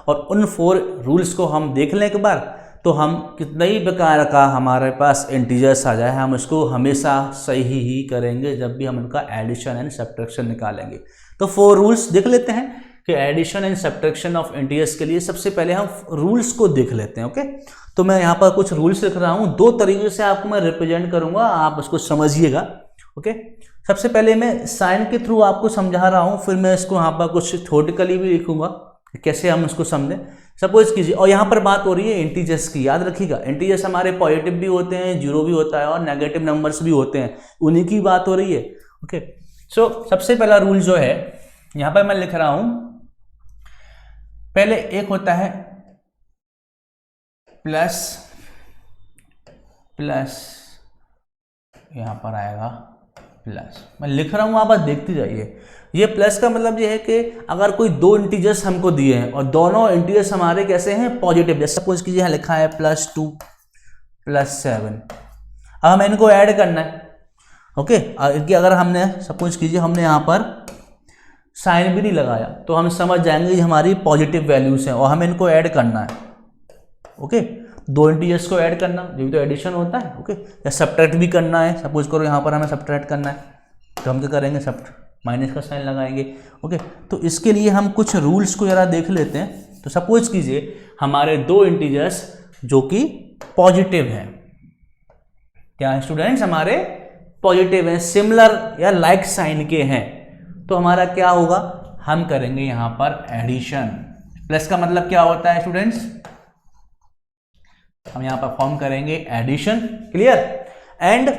और उन 4 रूल्स को हम देख लें एक बार, तो हम कितना ही प्रकार का हमारे पास इंटीजर्स आ जाए, हम उसको हमेशा सही ही करेंगे जब भी हम उनका एडिशन एंड सब्ट्रैक्शन निकालेंगे। तो 4 रूल्स देख लेते हैं कि addition and subtraction of integers के लिए सबसे पहले हम रूल्स को देख लेते हैं। ओके, तो मैं यहाँ पर कुछ रूल्स लिख रहा हूँ, 2 तरीके से आपको मैं रिप्रेजेंट करूँगा, आप उसको समझिएगा। ओके, सबसे पहले मैं साइन के थ्रू आपको समझा रहा हूँ, फिर मैं इसको यहाँ पर कुछ थ्योरेटिकली भी लिखूंगा कैसे हम उसको समझें। सपोज कीजिए, और यहाँ पर बात हो रही है इंटीजर्स की, याद रखिएगा इंटीजर्स हमारे पॉजिटिव भी होते हैं, जीरो भी होता है और नेगेटिव नंबर्स भी होते हैं, उन्हीं की बात हो रही है। ओके, सो सबसे पहला रूल जो है यहाँ पर मैं लिख रहा हूँ, पहले एक होता है प्लस प्लस, यहाँ पर आएगा प्लस, मैं लिख रहा हूँ आप बस देखते जाइए। ये प्लस का मतलब ये है कि अगर कोई 2 इंटीजर्स हमको दिए हैं और दोनों इंटीजर्स हमारे कैसे हैं, पॉजिटिव, जैसे सपोज कीजिए यहाँ लिखा है +2 +7, अब हमें इनको ऐड करना है। ओके, कि अगर हमने सपोज कीजिए हमने यहाँ पर साइन भी नहीं लगाया तो हम समझ जाएंगे ये हमारी पॉजिटिव वैल्यूज हैं और हमें इनको ऐड करना है। ओके, 2 इंटीजर्स को ऐड करना, जो भी तो एडिशन होता है। ओके, या सब्ट्रैक्ट भी करना है, सपोज करो यहाँ पर हमें सब्ट्रैक्ट करना है तो हम क्या करेंगे, माइनस का साइन लगाएंगे। ओके, तो इसके लिए हम कुछ रूल्स को जरा देख लेते हैं। तो सपोज कीजिए हमारे 2 इंटीजर्स जो कि पॉजिटिव हैं, क्या है स्टूडेंट्स, हमारे पॉजिटिव हैं, सिमिलर या लाइक साइन के हैं, तो हमारा क्या होगा, हम करेंगे यहाँ पर एडिशन। प्लस का मतलब क्या होता है स्टूडेंट्स, हम यहां पर फॉर्म करेंगे addition, clear, and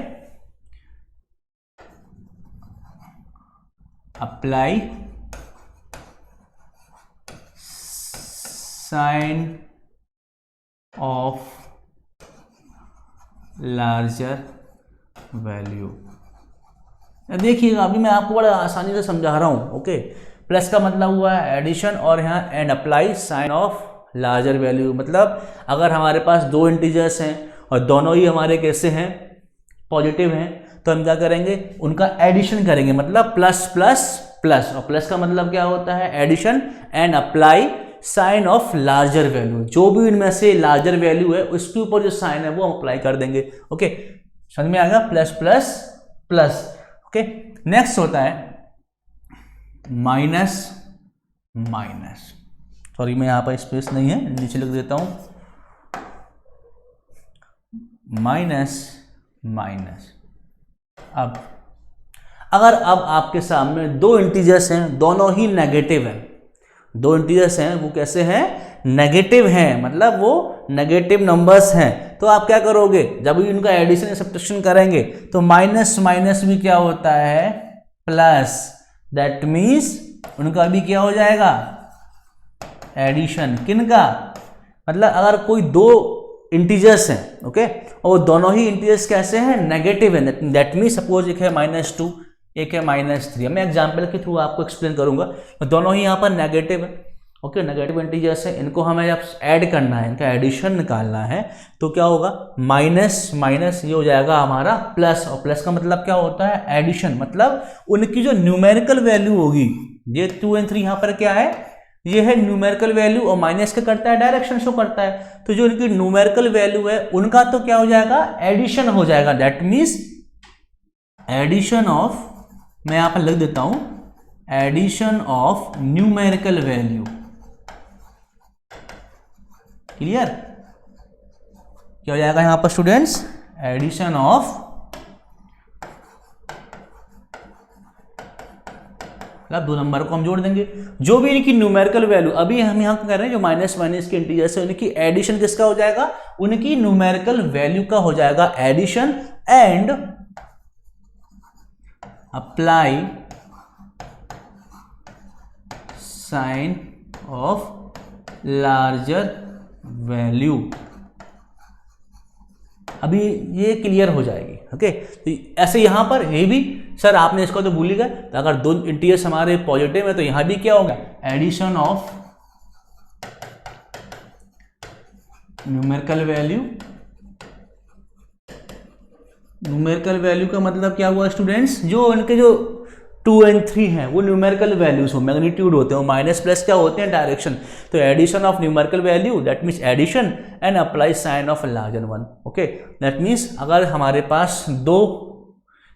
apply sign of larger value. देखिएगा अभी मैं आपको बड़ा आसानी से समझा रहा हूं। ओके, प्लस का मतलब हुआ है एडिशन और यहाँ and apply sign of larger value, मतलब अगर हमारे पास 2 इंटीजर्स हैं और दोनों ही हमारे कैसे हैं, पॉजिटिव हैं, तो हम क्या करेंगे, उनका एडिशन करेंगे, मतलब प्लस प्लस प्लस, और प्लस का मतलब क्या होता है addition, and apply sign of larger value, जो भी इनमें से लार्जर वैल्यू है उसके ऊपर जो साइन है वो हम अप्लाई कर देंगे। ओके, समझ में आ गया, plus plus plus. Okay, next होता है माइनस माइनस, सॉरी मैं यहाँ पर स्पेस नहीं है, नीचे लिख देता हूँ, माइनस माइनस। अब अगर आपके सामने 2 इंटीजर्स हैं, दोनों ही नेगेटिव हैं, 2 इंटीजर्स हैं वो कैसे हैं, नेगेटिव हैं, मतलब वो नेगेटिव नंबर्स हैं, तो आप क्या करोगे, जब भी उनका एडिशन या सब्ट्रैक्शन करेंगे तो माइनस माइनस भी क्या होता है, प्लस, दैट मीन्स उनका भी क्या हो जाएगा, एडिशन। किनका, मतलब अगर कोई 2 इंटीजर्स हैं, ओके, और दोनों ही इंटीजर्स कैसे हैं, नेगेटिव हैं, दैट मीन्स सपोज एक है -2 एक है -3, मैं एग्जांपल के थ्रू आपको एक्सप्लेन करूंगा, तो दोनों ही यहाँ पर नेगेटिव है। ओके, नेगेटिव इंटीजर्स है, इनको हमें जब ऐड करना है, इनका एडिशन निकालना है, तो क्या होगा, माइनस माइनस ये हो जाएगा हमारा प्लस, और प्लस का मतलब क्या होता है, एडिशन, मतलब उनकी जो न्यूमेरिकल वैल्यू होगी, ये 2 और 3 यहाँ पर क्या है, ये है न्यूमेरिकल वैल्यू, और माइनस क्या करता है, डायरेक्शन शो करता है, तो जो इनकी न्यूमेरिकल वैल्यू है उनका तो क्या हो जाएगा, एडिशन हो जाएगा, दैट मीन्स एडिशन ऑफ, मैं यहां पर लिख देता हूं, addition of numerical value, clear, क्या हो जाएगा यहां पर स्टूडेंट्स, एडिशन ऑफ, मतलब 2 नंबर को हम जोड़ देंगे, जो भी इनकी न्यूमेरिकल वैल्यू, अभी हम यहां कर रहे हैं जो माइनस माइनस के इंटीजर्स है उनकी एडिशन किसका हो जाएगा, उनकी न्यूमेरिकल वैल्यू का हो जाएगा addition, and apply sign of larger value. अभी ये क्लियर हो जाएगी। ओके, तो ऐसे यहां पर ये भी, सर आपने इसको तो भूल ही गए, तो अगर 2 इंटीजर्स हमारे पॉजिटिव है तो यहां भी क्या होगा, addition of numerical value. Numerical value का मतलब क्या हुआ स्टूडेंट्स, जो उनके जो 2 and 3 हैं वो न्यूमेरिकल वैल्यूज हो, मैग्नीट्यूड होते हैं, माइनस प्लस क्या होते हैं डायरेक्शन। तो addition of numerical value that means addition and apply sign of larger one. Okay, that means अगर हमारे पास दो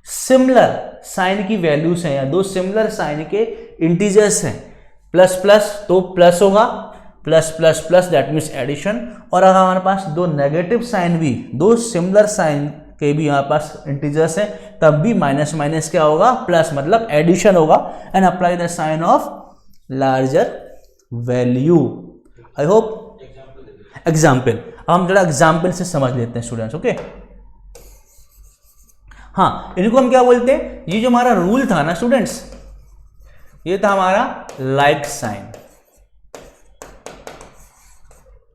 सिमिलर साइन की वैल्यूज हैं या दो सिमिलर साइन के इंटीजर्स हैं, प्लस प्लस तो प्लस होगा, plus plus plus that means addition. और अगर हमारे पास दो नेगेटिव साइन भी, दो सिमिलर साइन के भी हमारे पास इंटीजर्स हैं, तब भी माइनस माइनस क्या होगा, प्लस, मतलब एडिशन होगा। And apply the sign of larger value. I hope example, अब हम जरा एग्जाम्पल से समझ लेते हैं स्टूडेंट्स। ओके, हाँ, इनको हम क्या बोलते हैं, ये जो हमारा रूल था ना स्टूडेंट्स, ये था हमारा लाइक साइन।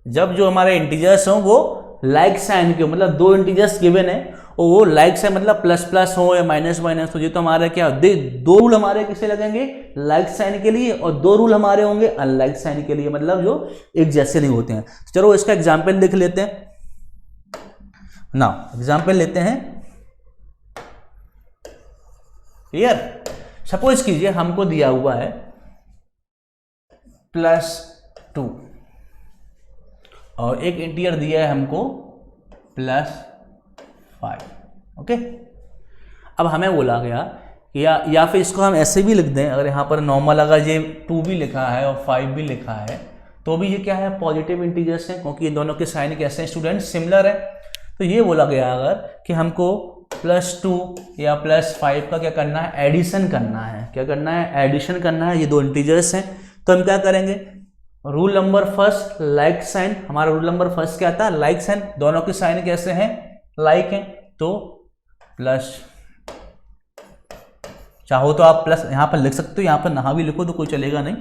जब जो हमारे इंटीजर्स हो वो लाइक साइन के, मतलब दो इंटीजर्स गिवन है और वो लाइक साइन मतलब प्लस प्लस हो या माइनस माइनस हो, ये तो हमारे क्या, दो रूल हमारे किसे लगेंगे, लाइक साइन के लिए, और दो रूल हमारे होंगे अनलाइक साइन के लिए, मतलब जो एक जैसे नहीं होते हैं। चलो इसका एग्जाम्पल देख लेते हैं ना, एग्जाम्पल लेते हैं। क्लियर, सपोज कीजिए हमको दिया हुआ है +2 और एक इंटीजर दिया है हमको +5। ओके, अब हमें बोला गया कि या फिर इसको हम ऐसे भी लिख दें, अगर यहाँ पर नॉर्मल अगर ये 2 भी लिखा है और 5 भी लिखा है तो भी ये क्या है, पॉजिटिव इंटीजर्स हैं, क्योंकि ये दोनों के साइन कैसे हैं स्टूडेंट, सिमिलर है। तो ये बोला गया अगर कि हमको +2 या +5 का क्या करना है, एडिशन करना है। क्या करना है, एडिशन करना है। ये दो इंटीजर्स हैं, तो हम क्या करेंगे, rule number first like sign. हमारा रूल नंबर फर्स्ट क्या था, लाइक साइन। दोनों के साइन कैसे हैं, लाइक हैं, तो प्लस, चाहो तो आप प्लस यहाँ पर लिख सकते हो, यहाँ पर ना भी लिखो तो कोई चलेगा नहीं,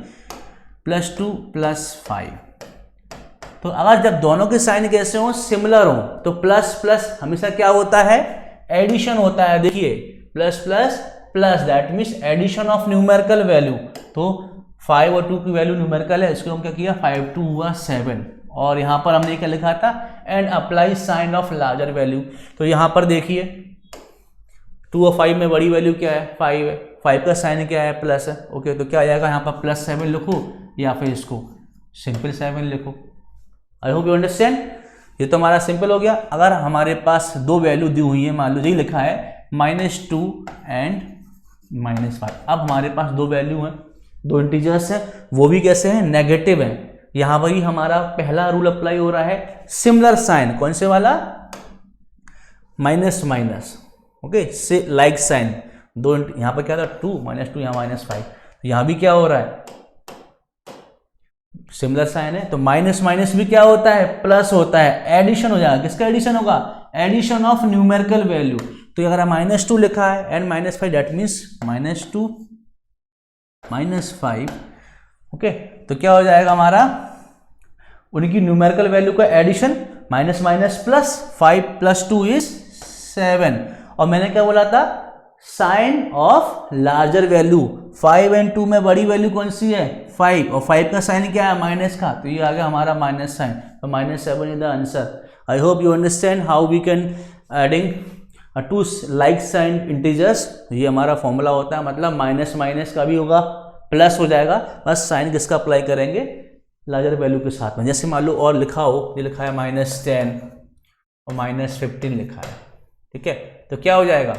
+2 +5। तो अगर जब दोनों के साइन कैसे हो, सिमिलर हो, तो प्लस प्लस हमेशा क्या होता है, एडिशन होता है। देखिए plus plus plus that means addition of numerical value. तो 5 और 2 की वैल्यू न्यूमेरिकल है, इसको हम क्या किया, 5 2 हुआ 7, और यहाँ पर हमने क्या लिखा था, and apply sign of larger value. तो यहाँ पर देखिए 2 और 5 में बड़ी वैल्यू क्या है, 5 है, 5 का साइन क्या है, प्लस है। ओके, तो क्या आ जाएगा यहाँ पर +7 लिखो या फिर इसको सिंपल 7 लिखो। आई होप यू अंडरस्टैंड। ये तो हमारा सिंपल हो गया। अगर हमारे पास दो वैल्यू दी हुई है, मान लो यही लिखा है -2 एंड -5, अब हमारे पास दो वैल्यू हैं, दो इंटीजर्स हैं, वो भी कैसे हैं, नेगेटिव हैं। यहाँ पर ही हमारा पहला रूल अप्लाई हो रहा है, सिमिलर साइन, कौन से वाला, माइनस माइनस। ओके, से लाइक साइन, दो यहाँ पर क्या था 2 -2, यहाँ -5, यहाँ भी क्या हो रहा है, सिमिलर साइन है, तो माइनस माइनस भी क्या होता है, प्लस होता है, एडिशन हो जाएगा। किसका एडिशन होगा, एडिशन ऑफ न्यूमेरिकल वैल्यू। तो अगर -2 लिखा है एंड -5 दैट मीन्स -2 -5। ओके, तो क्या हो जाएगा हमारा, उनकी न्यूमेरिकल वैल्यू का एडिशन, माइनस माइनस प्लस, 5 + 2 = 7। और मैंने क्या बोला था, साइन ऑफ लार्जर वैल्यू। 5 और 2 में बड़ी वैल्यू कौन सी है, 5, और 5 का साइन क्या है, माइनस का, तो ये आ गया हमारा माइनस साइन, तो -7 is the answer. I hope you understand how we can adding to like sign integers. ये हमारा फॉर्मूला होता है, मतलब माइनस माइनस का भी होगा, प्लस हो जाएगा, बस साइन किसका अप्लाई करेंगे, लार्जर वैल्यू के साथ में। जैसे मान लो और लिखा हो, ये लिखा है -10 और -15 लिखा है, ठीक है, तो क्या हो जाएगा,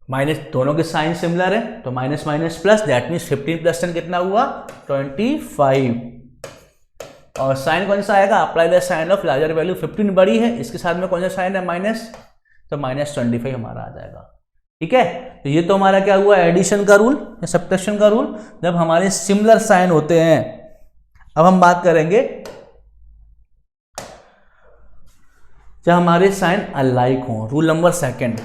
माइनस, दोनों के साइन सिमिलर है, तो minus minus plus, that means 15 + 10 कितना हुआ, 25। और साइन कौन सा आएगा, apply the sign of larger value. 15 बड़ी है, इसके साथ में कौन सा साइन है, माइनस, तो -25 हमारा आ जाएगा। ठीक है, तो ये तो हमारा क्या हुआ, एडिशन का रूल या सब्ट्रैक्शन का रूल, जब हमारे सिमिलर साइन होते हैं। अब हम बात करेंगे जब हमारे साइन अलाइक हों, रूल नंबर सेकंड,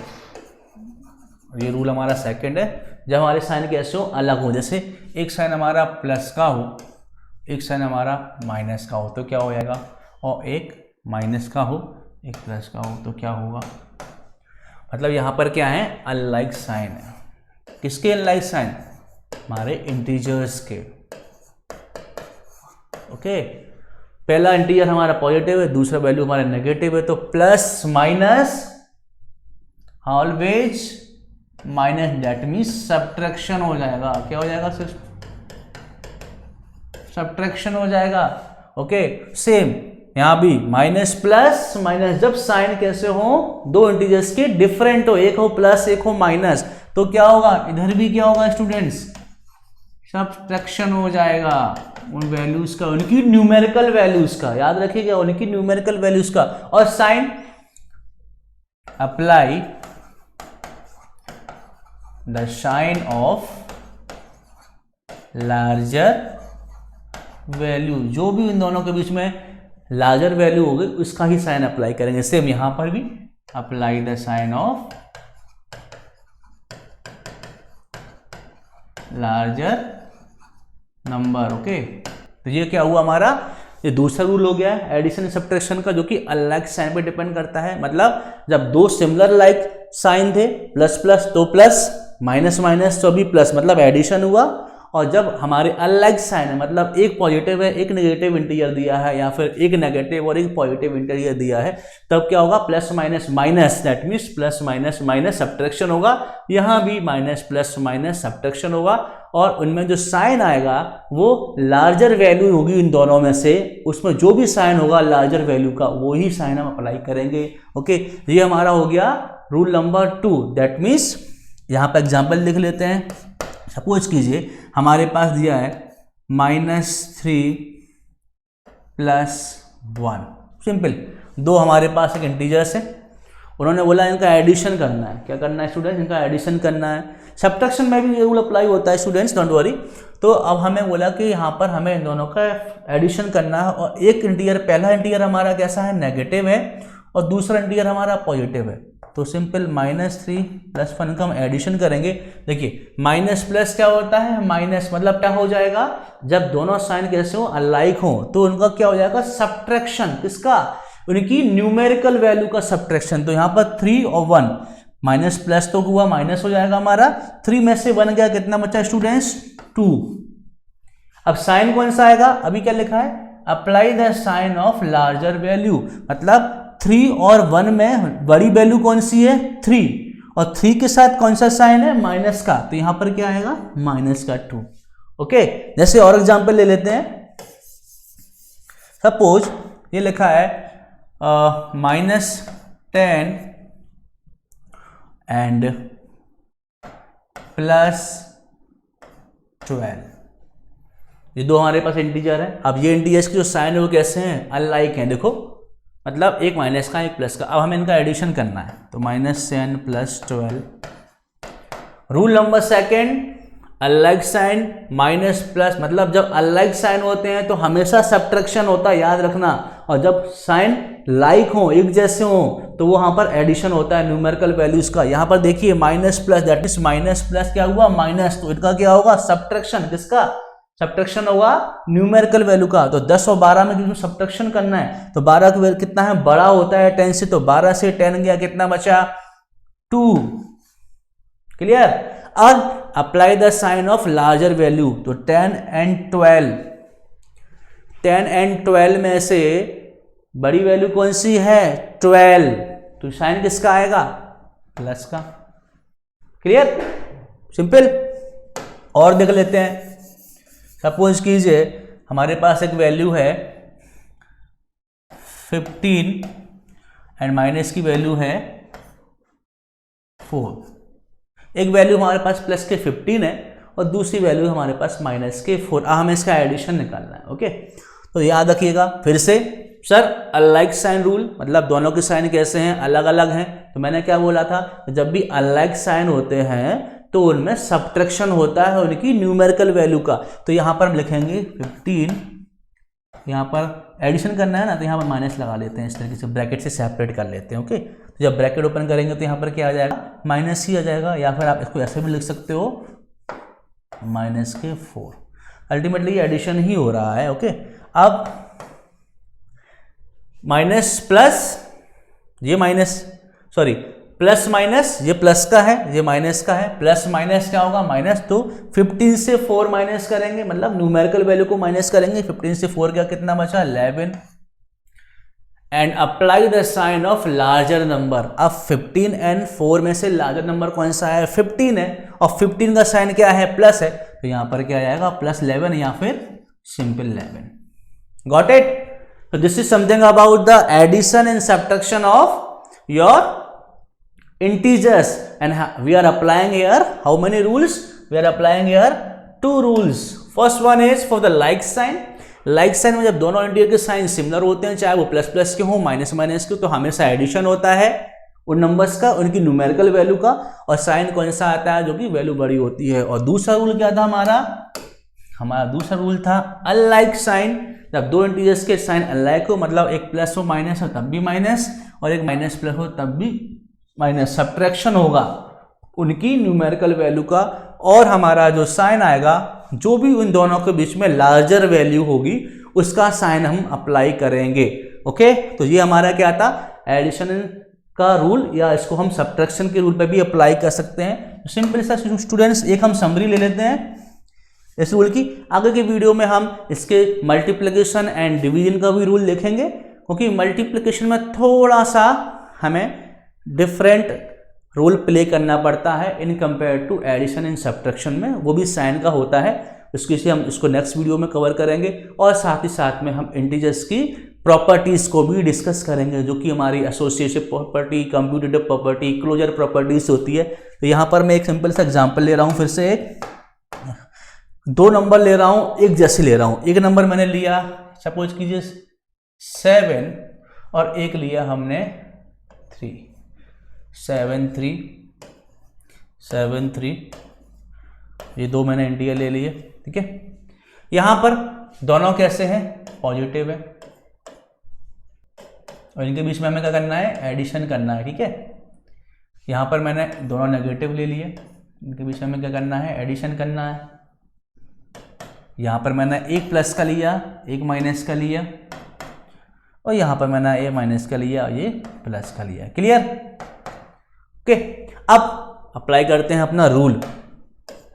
ये रूल हमारा सेकंड है, जब हमारे साइन कैसे हो, अलग हो। जैसे एक साइन हमारा प्लस का हो, एक साइन हमारा माइनस का हो, तो क्या हो जाएगा, और एक माइनस का हो, एक प्लस का हो, तो क्या होगा, मतलब यहाँ पर क्या है, अनलाइक साइन है। किसके अनलाइक साइन, हमारे इंटीजर्स के। ओके, पहला इंटीजर हमारा पॉजिटिव है, दूसरा वैल्यू हमारा नेगेटिव है, तो plus minus always minus, that means subtraction हो जाएगा। क्या हो जाएगा? सिर्फ सब्ट्रैक्शन हो जाएगा। ओके, सेम यहाँ भी माइनस प्लस माइनस, जब साइन कैसे हो, दो इंटीजर्स के डिफरेंट हो, एक हो प्लस एक हो माइनस, तो क्या होगा? इधर भी क्या होगा स्टूडेंट्स? सब्ट्रैक्शन हो जाएगा उन वैल्यूज का, उनकी न्यूमेरिकल वैल्यूज का, याद रखिएगा उनकी न्यूमेरिकल वैल्यूज का। और sign apply the sign of larger value, जो भी इन दोनों के बीच में लार्जर वैल्यू होगी उसका ही साइन अप्लाई करेंगे। सेम यहां पर भी apply the sign of larger number. Okay, तो ये क्या हुआ हमारा? ये दूसरा रूल हो गया एडिशन सब्ट्रैक्शन का, जो कि अलग साइन पे डिपेंड करता है। मतलब जब दो सिमिलर लाइक साइन थे, प्लस प्लस तो प्लस, माइनस माइनस तो भी प्लस, मतलब एडिशन हुआ। और जब हमारे अलग साइन है, मतलब एक पॉजिटिव है एक नेगेटिव इंटीजर दिया है, या फिर एक नेगेटिव और एक पॉजिटिव इंटीजर दिया है, तब क्या होगा? Plus minus minus, that means plus minus minus subtraction होगा। यहाँ भी माइनस प्लस माइनस सब्ट्रैक्शन होगा, और उनमें जो साइन आएगा वो लार्जर वैल्यू होगी इन दोनों में से, उसमें जो भी साइन होगा लार्जर वैल्यू का वो ही साइन हम अप्लाई करेंगे। ओके, ये हमारा हो गया रूल नंबर 2। दैट मीन्स यहाँ पर एग्जाम्पल लिख लेते हैं। सपोज कीजिए हमारे पास दिया है -3 + 1, सिंपल। दो हमारे पास एक इंटीजर्स है, उन्होंने बोला इनका एडिशन करना है। क्या करना है स्टूडेंट्स? इनका एडिशन करना है। सब्ट्रैक्शन में भी ये रूल अप्लाई होता है स्टूडेंट्स, डोंट वरी। तो अब हमें बोला कि यहाँ पर हमें इन दोनों का एडिशन करना है, और एक इंटीजर, पहला इंटीजर हमारा कैसा है? नेगेटिव है, और दूसरा इंटीजर हमारा पॉजिटिव है। तो सिंपल -3 + 1 का हम एडिशन करेंगे। देखिए माइनस प्लस क्या होता है? माइनस, मतलब क्या हो जाएगा? जब दोनों साइन कैसे हो? अलाइक हो, तो उनका क्या हो जाएगा? सब्ट्रैक्शन। किसका? उनकी न्यूमेरिकल वैल्यू का सब्ट्रैक्शन। तो यहाँ पर 3 और 1, माइनस प्लस तो हुआ, माइनस हो जाएगा हमारा। 3 में से 1 गया, कितना बचा स्टूडेंट्स? 2। अब साइन कौन सा आएगा? अभी क्या लिखा है? Apply the sign of larger value, मतलब 3 और 1 में बड़ी वैल्यू कौन सी है? 3, और 3 के साथ कौन सा साइन है? माइनस का, तो यहां पर क्या आएगा? -2। ओके, जैसे और एग्जांपल ले लेते हैं। सपोज ये लिखा है -10 एंड +12, ये दो हमारे पास इंटीजर है। अब ये इंटीजर्स के जो साइन है वो कैसे हैं? अनलाइक हैं। देखो, मतलब एक माइनस का एक प्लस का। अब हमें इनका एडिशन करना है, तो -10 + 12। रूल नंबर 2, अलग साइन माइनस प्लस, मतलब जब अलग साइन होते हैं तो हमेशा सब्ट्रैक्शन होता है, याद रखना। और जब साइन लाइक हो, एक जैसे हो, तो वो वहां पर एडिशन होता है न्यूमेरिकल वैल्यूज का। यहाँ पर देखिए minus plus, that means minus plus क्या हुआ? माइनस, तो इनका क्या होगा? सब्ट्रैक्शन। किसका सब्ट्रैक्शन होगा? न्यूमेरिकल वैल्यू का। तो 10 और 12 में जो सब्ट्रैक्शन करना है, तो 12 का वैल्यू कितना है? बड़ा होता है 10 से, तो 12 से 10 गया, कितना बचा? 2। क्लियर? अब apply the sign of larger value, तो 10 एंड 12, 10 एंड 12 में से बड़ी वैल्यू कौन सी है? 12, तो साइन किसका आएगा? प्लस का। क्लियर? सिंपल। और देख लेते हैं। सपोज कीजिए हमारे पास एक वैल्यू है 15 एंड माइनस की वैल्यू है 4। एक वैल्यू हमारे पास प्लस के 15 है और दूसरी वैल्यू हमारे पास माइनस के 4। हमें इसका एडिशन निकालना है। ओके, तो याद रखिएगा फिर से, सर अलग साइन रूल, मतलब दोनों के साइन कैसे हैं? अलग अलग हैं। तो मैंने क्या बोला था? जब भी अलग साइन होते हैं तो उनमें सब्ट्रैक्शन होता है उनकी न्यूमेरिकल वैल्यू का। तो यहाँ पर हम लिखेंगे 15, यहाँ पर एडिशन करना है ना, तो यहाँ पर माइनस लगा लेते हैं, इस तरीके से ब्रैकेट से सेपरेट कर लेते हैं। ओके, तो जब ब्रैकेट ओपन करेंगे तो यहाँ पर क्या आ जाएगा? माइनस ही आ जाएगा, या फिर आप इसको ऐसे भी लिख सकते हो -4। अल्टीमेटली ये एडिशन ही हो रहा है। ओके, अब माइनस प्लस, ये माइनस, सॉरी प्लस माइनस, ये प्लस का है ये माइनस का है, प्लस माइनस क्या होगा? माइनस। तो 15 से 4 माइनस करेंगे, मतलब न्यूमेरिकल वैल्यू को माइनस करेंगे। 15 से 4 क्या, कितना बचा? 11 and apply the sign of larger number. अब 15 एंड 4 में से लार्जर नंबर कौन सा है? 15 है, और 15 का साइन क्या है? प्लस है, तो यहां पर क्या आएगा? +11 या फिर सिंपल 11। Got it? तो this is something about the addition and subtraction of your integers, and we are applying here how many rules? We are applying here 2 rules. First one is for the like sign. Like sign में जब दोनों integer के sign similar होते हैं, चाहे वो plus plus के हो माइनस माइनस के, तो हमेशा एडिशन होता है उन नंबर्स का, उनकी न्यूमेरिकल वैल्यू का, और साइन कौन सा आता है? जो कि वैल्यू बड़ी होती है। और दूसरा रूल क्या था हमारा दूसरा रूल था अनलाइक साइन। जब दो इंटीजर्स के साइन अनलाइक हो, मतलब एक प्लस हो माइनस हो तब भी माइनस, और एक माइनस प्लस हो तब भी माइनस, सब्ट्रैक्शन होगा उनकी न्यूमेरिकल वैल्यू का, और हमारा जो साइन आएगा, जो भी उन दोनों के बीच में लार्जर वैल्यू होगी उसका साइन हम अप्लाई करेंगे। ओके, तो ये हमारा क्या था? एडिशन का रूल, या इसको हम सब्ट्रैक्शन के रूल पे भी अप्लाई कर सकते हैं। सिंपल सा स्टूडेंट्स एक हम समरी ले लेते हैं इस रूल की। आगे के वीडियो में हम इसके मल्टीप्लिकेशन एंड डिवीजन का भी रूल देखेंगे, क्योंकि मल्टीप्लिकेशन में थोड़ा सा हमें डिफरेंट रोल प्ले करना पड़ता है in compare to addition and subtraction में, वो भी साइन का होता है। उसकी से हम इसको नेक्स्ट वीडियो में कवर करेंगे, और साथ ही साथ में हम इंटीजर्स की प्रॉपर्टीज़ को भी डिस्कस करेंगे, जो कि हमारी associative property, commutative property, closure properties होती है। तो यहाँ पर मैं एक सिंपल सा एग्जाम्पल ले रहा हूँ, फिर से 2 नंबर ले रहा हूँ, एक जैसे ले रहा हूँ। एक नंबर मैंने लिया, सपोज कीजिए 7, और एक लिया हमने 3, 7 3 7 3, ये 2 मैंने इंटीजर ले लिए। ठीक है, यहां पर दोनों कैसे हैं? पॉजिटिव है, और इनके बीच में हमें क्या करना है? एडिशन करना है। ठीक है, यहां पर मैंने दोनों नेगेटिव ले लिए, इनके बीच में हमें क्या करना है? एडिशन करना है। यहां पर मैंने एक प्लस का लिया, एक माइनस का लिया, और यहां पर मैंने ये माइनस का लिया, ये प्लस का लिया। क्लियर? ओके, अब अप्लाई करते हैं अपना रूल।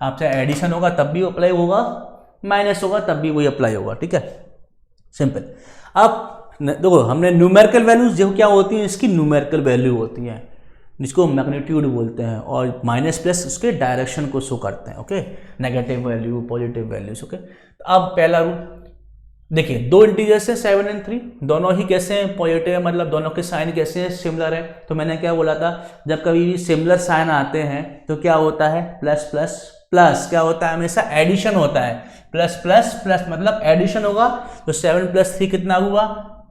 आपसे एडिशन होगा तब भी अप्लाई होगा, माइनस होगा तब भी वही अप्लाई होगा। ठीक है, सिंपल। अब देखो, हमने न्यूमेरिकल वैल्यूज जो क्या होती है, इसकी न्यूमेरिकल वैल्यू होती है, जिसको मैग्नीट्यूड बोलते हैं, और माइनस प्लस उसके डायरेक्शन को शो करते हैं। Okay, negative value, positive values. Okay, तो अब पहला रूल देखिए, 2 इंटीजर्स हैं 7 और 3, दोनों ही कैसे हैं? पॉजिटिव है, मतलब दोनों के साइन कैसे हैं? सिमिलर है। तो मैंने क्या बोला था, जब कभी भी सिमिलर साइन आते हैं तो क्या होता है? प्लस प्लस प्लस क्या होता है? हमेशा एडिशन होता है। प्लस प्लस प्लस मतलब एडिशन होगा। तो 7 + 3 कितना हुआ?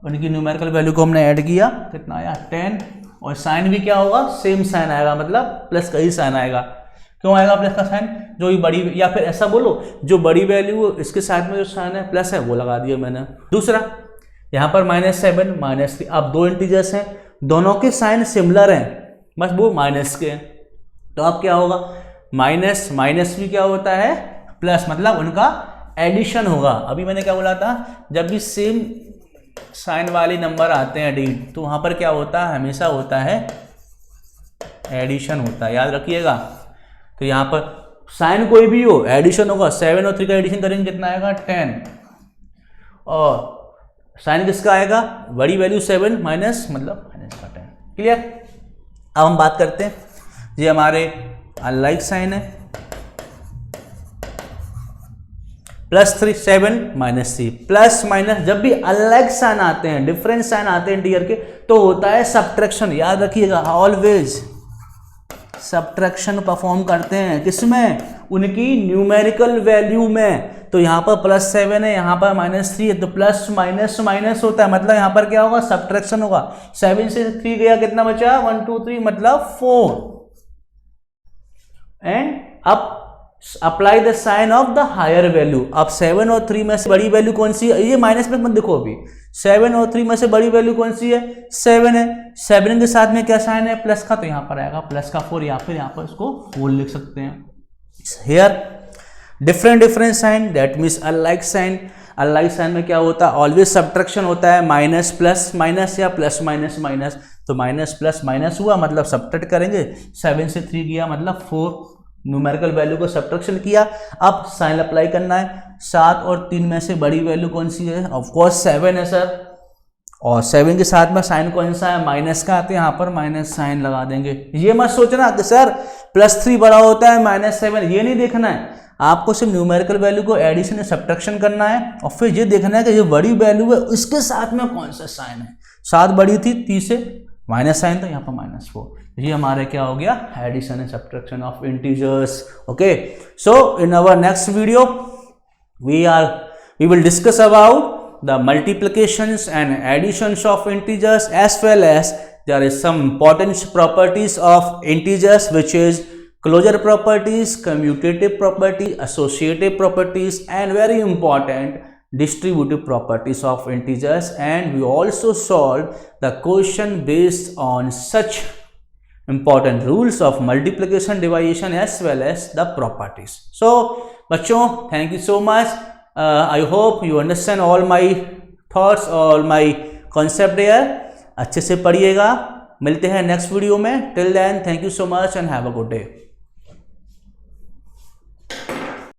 उनकी न्यूमेरिकल वैल्यू को हमने ऐड किया, कितना आया? 10, और साइन भी क्या होगा? सेम साइन आएगा, मतलब प्लस का ही साइन आएगा। क्यों आएगा प्लस का साइन? जो भी बड़ी, या फिर ऐसा बोलो, जो बड़ी वैल्यू इसके साथ में जो साइन है प्लस है वो लगा दिया मैंने। दूसरा, यहाँ पर -7 -3, अब 2 इंटीजर्स हैं, दोनों के साइन सिमिलर हैं, बस वो माइनस के हैं। तो अब क्या होगा? माइनस माइनस भी क्या होता है? प्लस, मतलब उनका एडिशन होगा। अभी मैंने क्या बोला था, जब भी सेम साइन वाले नंबर आते हैं डी, तो वहाँ पर क्या होता है? हमेशा होता है एडिशन होता है, याद रखिएगा। तो यहाँ पर साइन कोई भी हो, एडिशन होगा। 7 और 3 का एडिशन करेंगे, कितना आएगा? 10, और साइन किसका आएगा? बड़ी वैल्यू 7 माइनस, मतलब माइनस का 10। क्लियर? अब हम बात करते हैं, ये हमारे अनलाइक साइन है, +3 7 -3, प्लस माइनस। जब भी अनलाइक साइन आते हैं, डिफरेंट साइन आते हैं इंटीजर के, तो होता है सब्ट्रैक्शन। याद रखिएगा, ऑलवेज सब्ट्रैक्शन परफॉर्म करते हैं, किसमें? उनकी न्यूमेरिकल वैल्यू में। तो यहाँ पर +7 है, यहाँ पर -3 है, तो प्लस माइनस माइनस होता है, मतलब यहाँ पर क्या होगा? सब्ट्रैक्शन होगा। 7 से 3 गया, कितना बचा? 1 2 3, मतलब 4। एंड अब apply the sign of the higher value. अब 7 और 3 में से बड़ी वैल्यू कौन सी है? ये माइनस में मत देखो, अभी 7 और 3 में से बड़ी वैल्यू कौन सी है? 7 है। 7 के साथ में क्या साइन है? प्लस का, तो यहाँ पर आएगा प्लस का 4, या फिर यहाँ पर इसको 4 लिख सकते हैं। Here different sign, that means unlike sign. Unlike sign में क्या होता है? ऑलवेज सब्ट्रैक्शन होता है, माइनस प्लस माइनस, या प्लस माइनस माइनस। तो माइनस प्लस माइनस हुआ, मतलब सब्ट्रैक्ट करेंगे। 7 से 3 गया, मतलब 4, न्यूमेरिकल वैल्यू को सब्ट्रैक्शन किया। अब साइन अप्लाई करना है। 7 और 3 में से बड़ी वैल्यू कौन सी है? ऑफ कोर्स 7 है सर, और 7 के साथ में साइन कौन सा है, माइनस का, तो यहाँ पर माइनस साइन लगा देंगे। ये मत सोचना कि सर +3 बड़ा होता है -7, ये नहीं देखना है। आपको सिर्फ न्यूमेरिकल वैल्यू को एडिशन या सब्ट्रैक्शन करना है और फिर ये देखना है कि ये बड़ी वैल्यू है उसके साथ में कौन सा साइन है। 7 बड़ी थी, 30 से माइनस साइन, तो यहाँ पर -4। ये हमारे क्या हो गया, addition and subtraction of integers. Okay, so in our next video we will discuss about the multiplications and additions of integers, as well as there is some important properties of integers, which is closure properties, commutative property, associative properties, and very important distributive properties of integers. And we also solve the question based on such important rules of multiplication, division, as well as the properties. So बच्चों, thank you so much. I hope you understand all my thoughts, all my concept here. अच्छे से पढ़िएगा। मिलते हैं next video में। Till then, thank you so much and have a good day.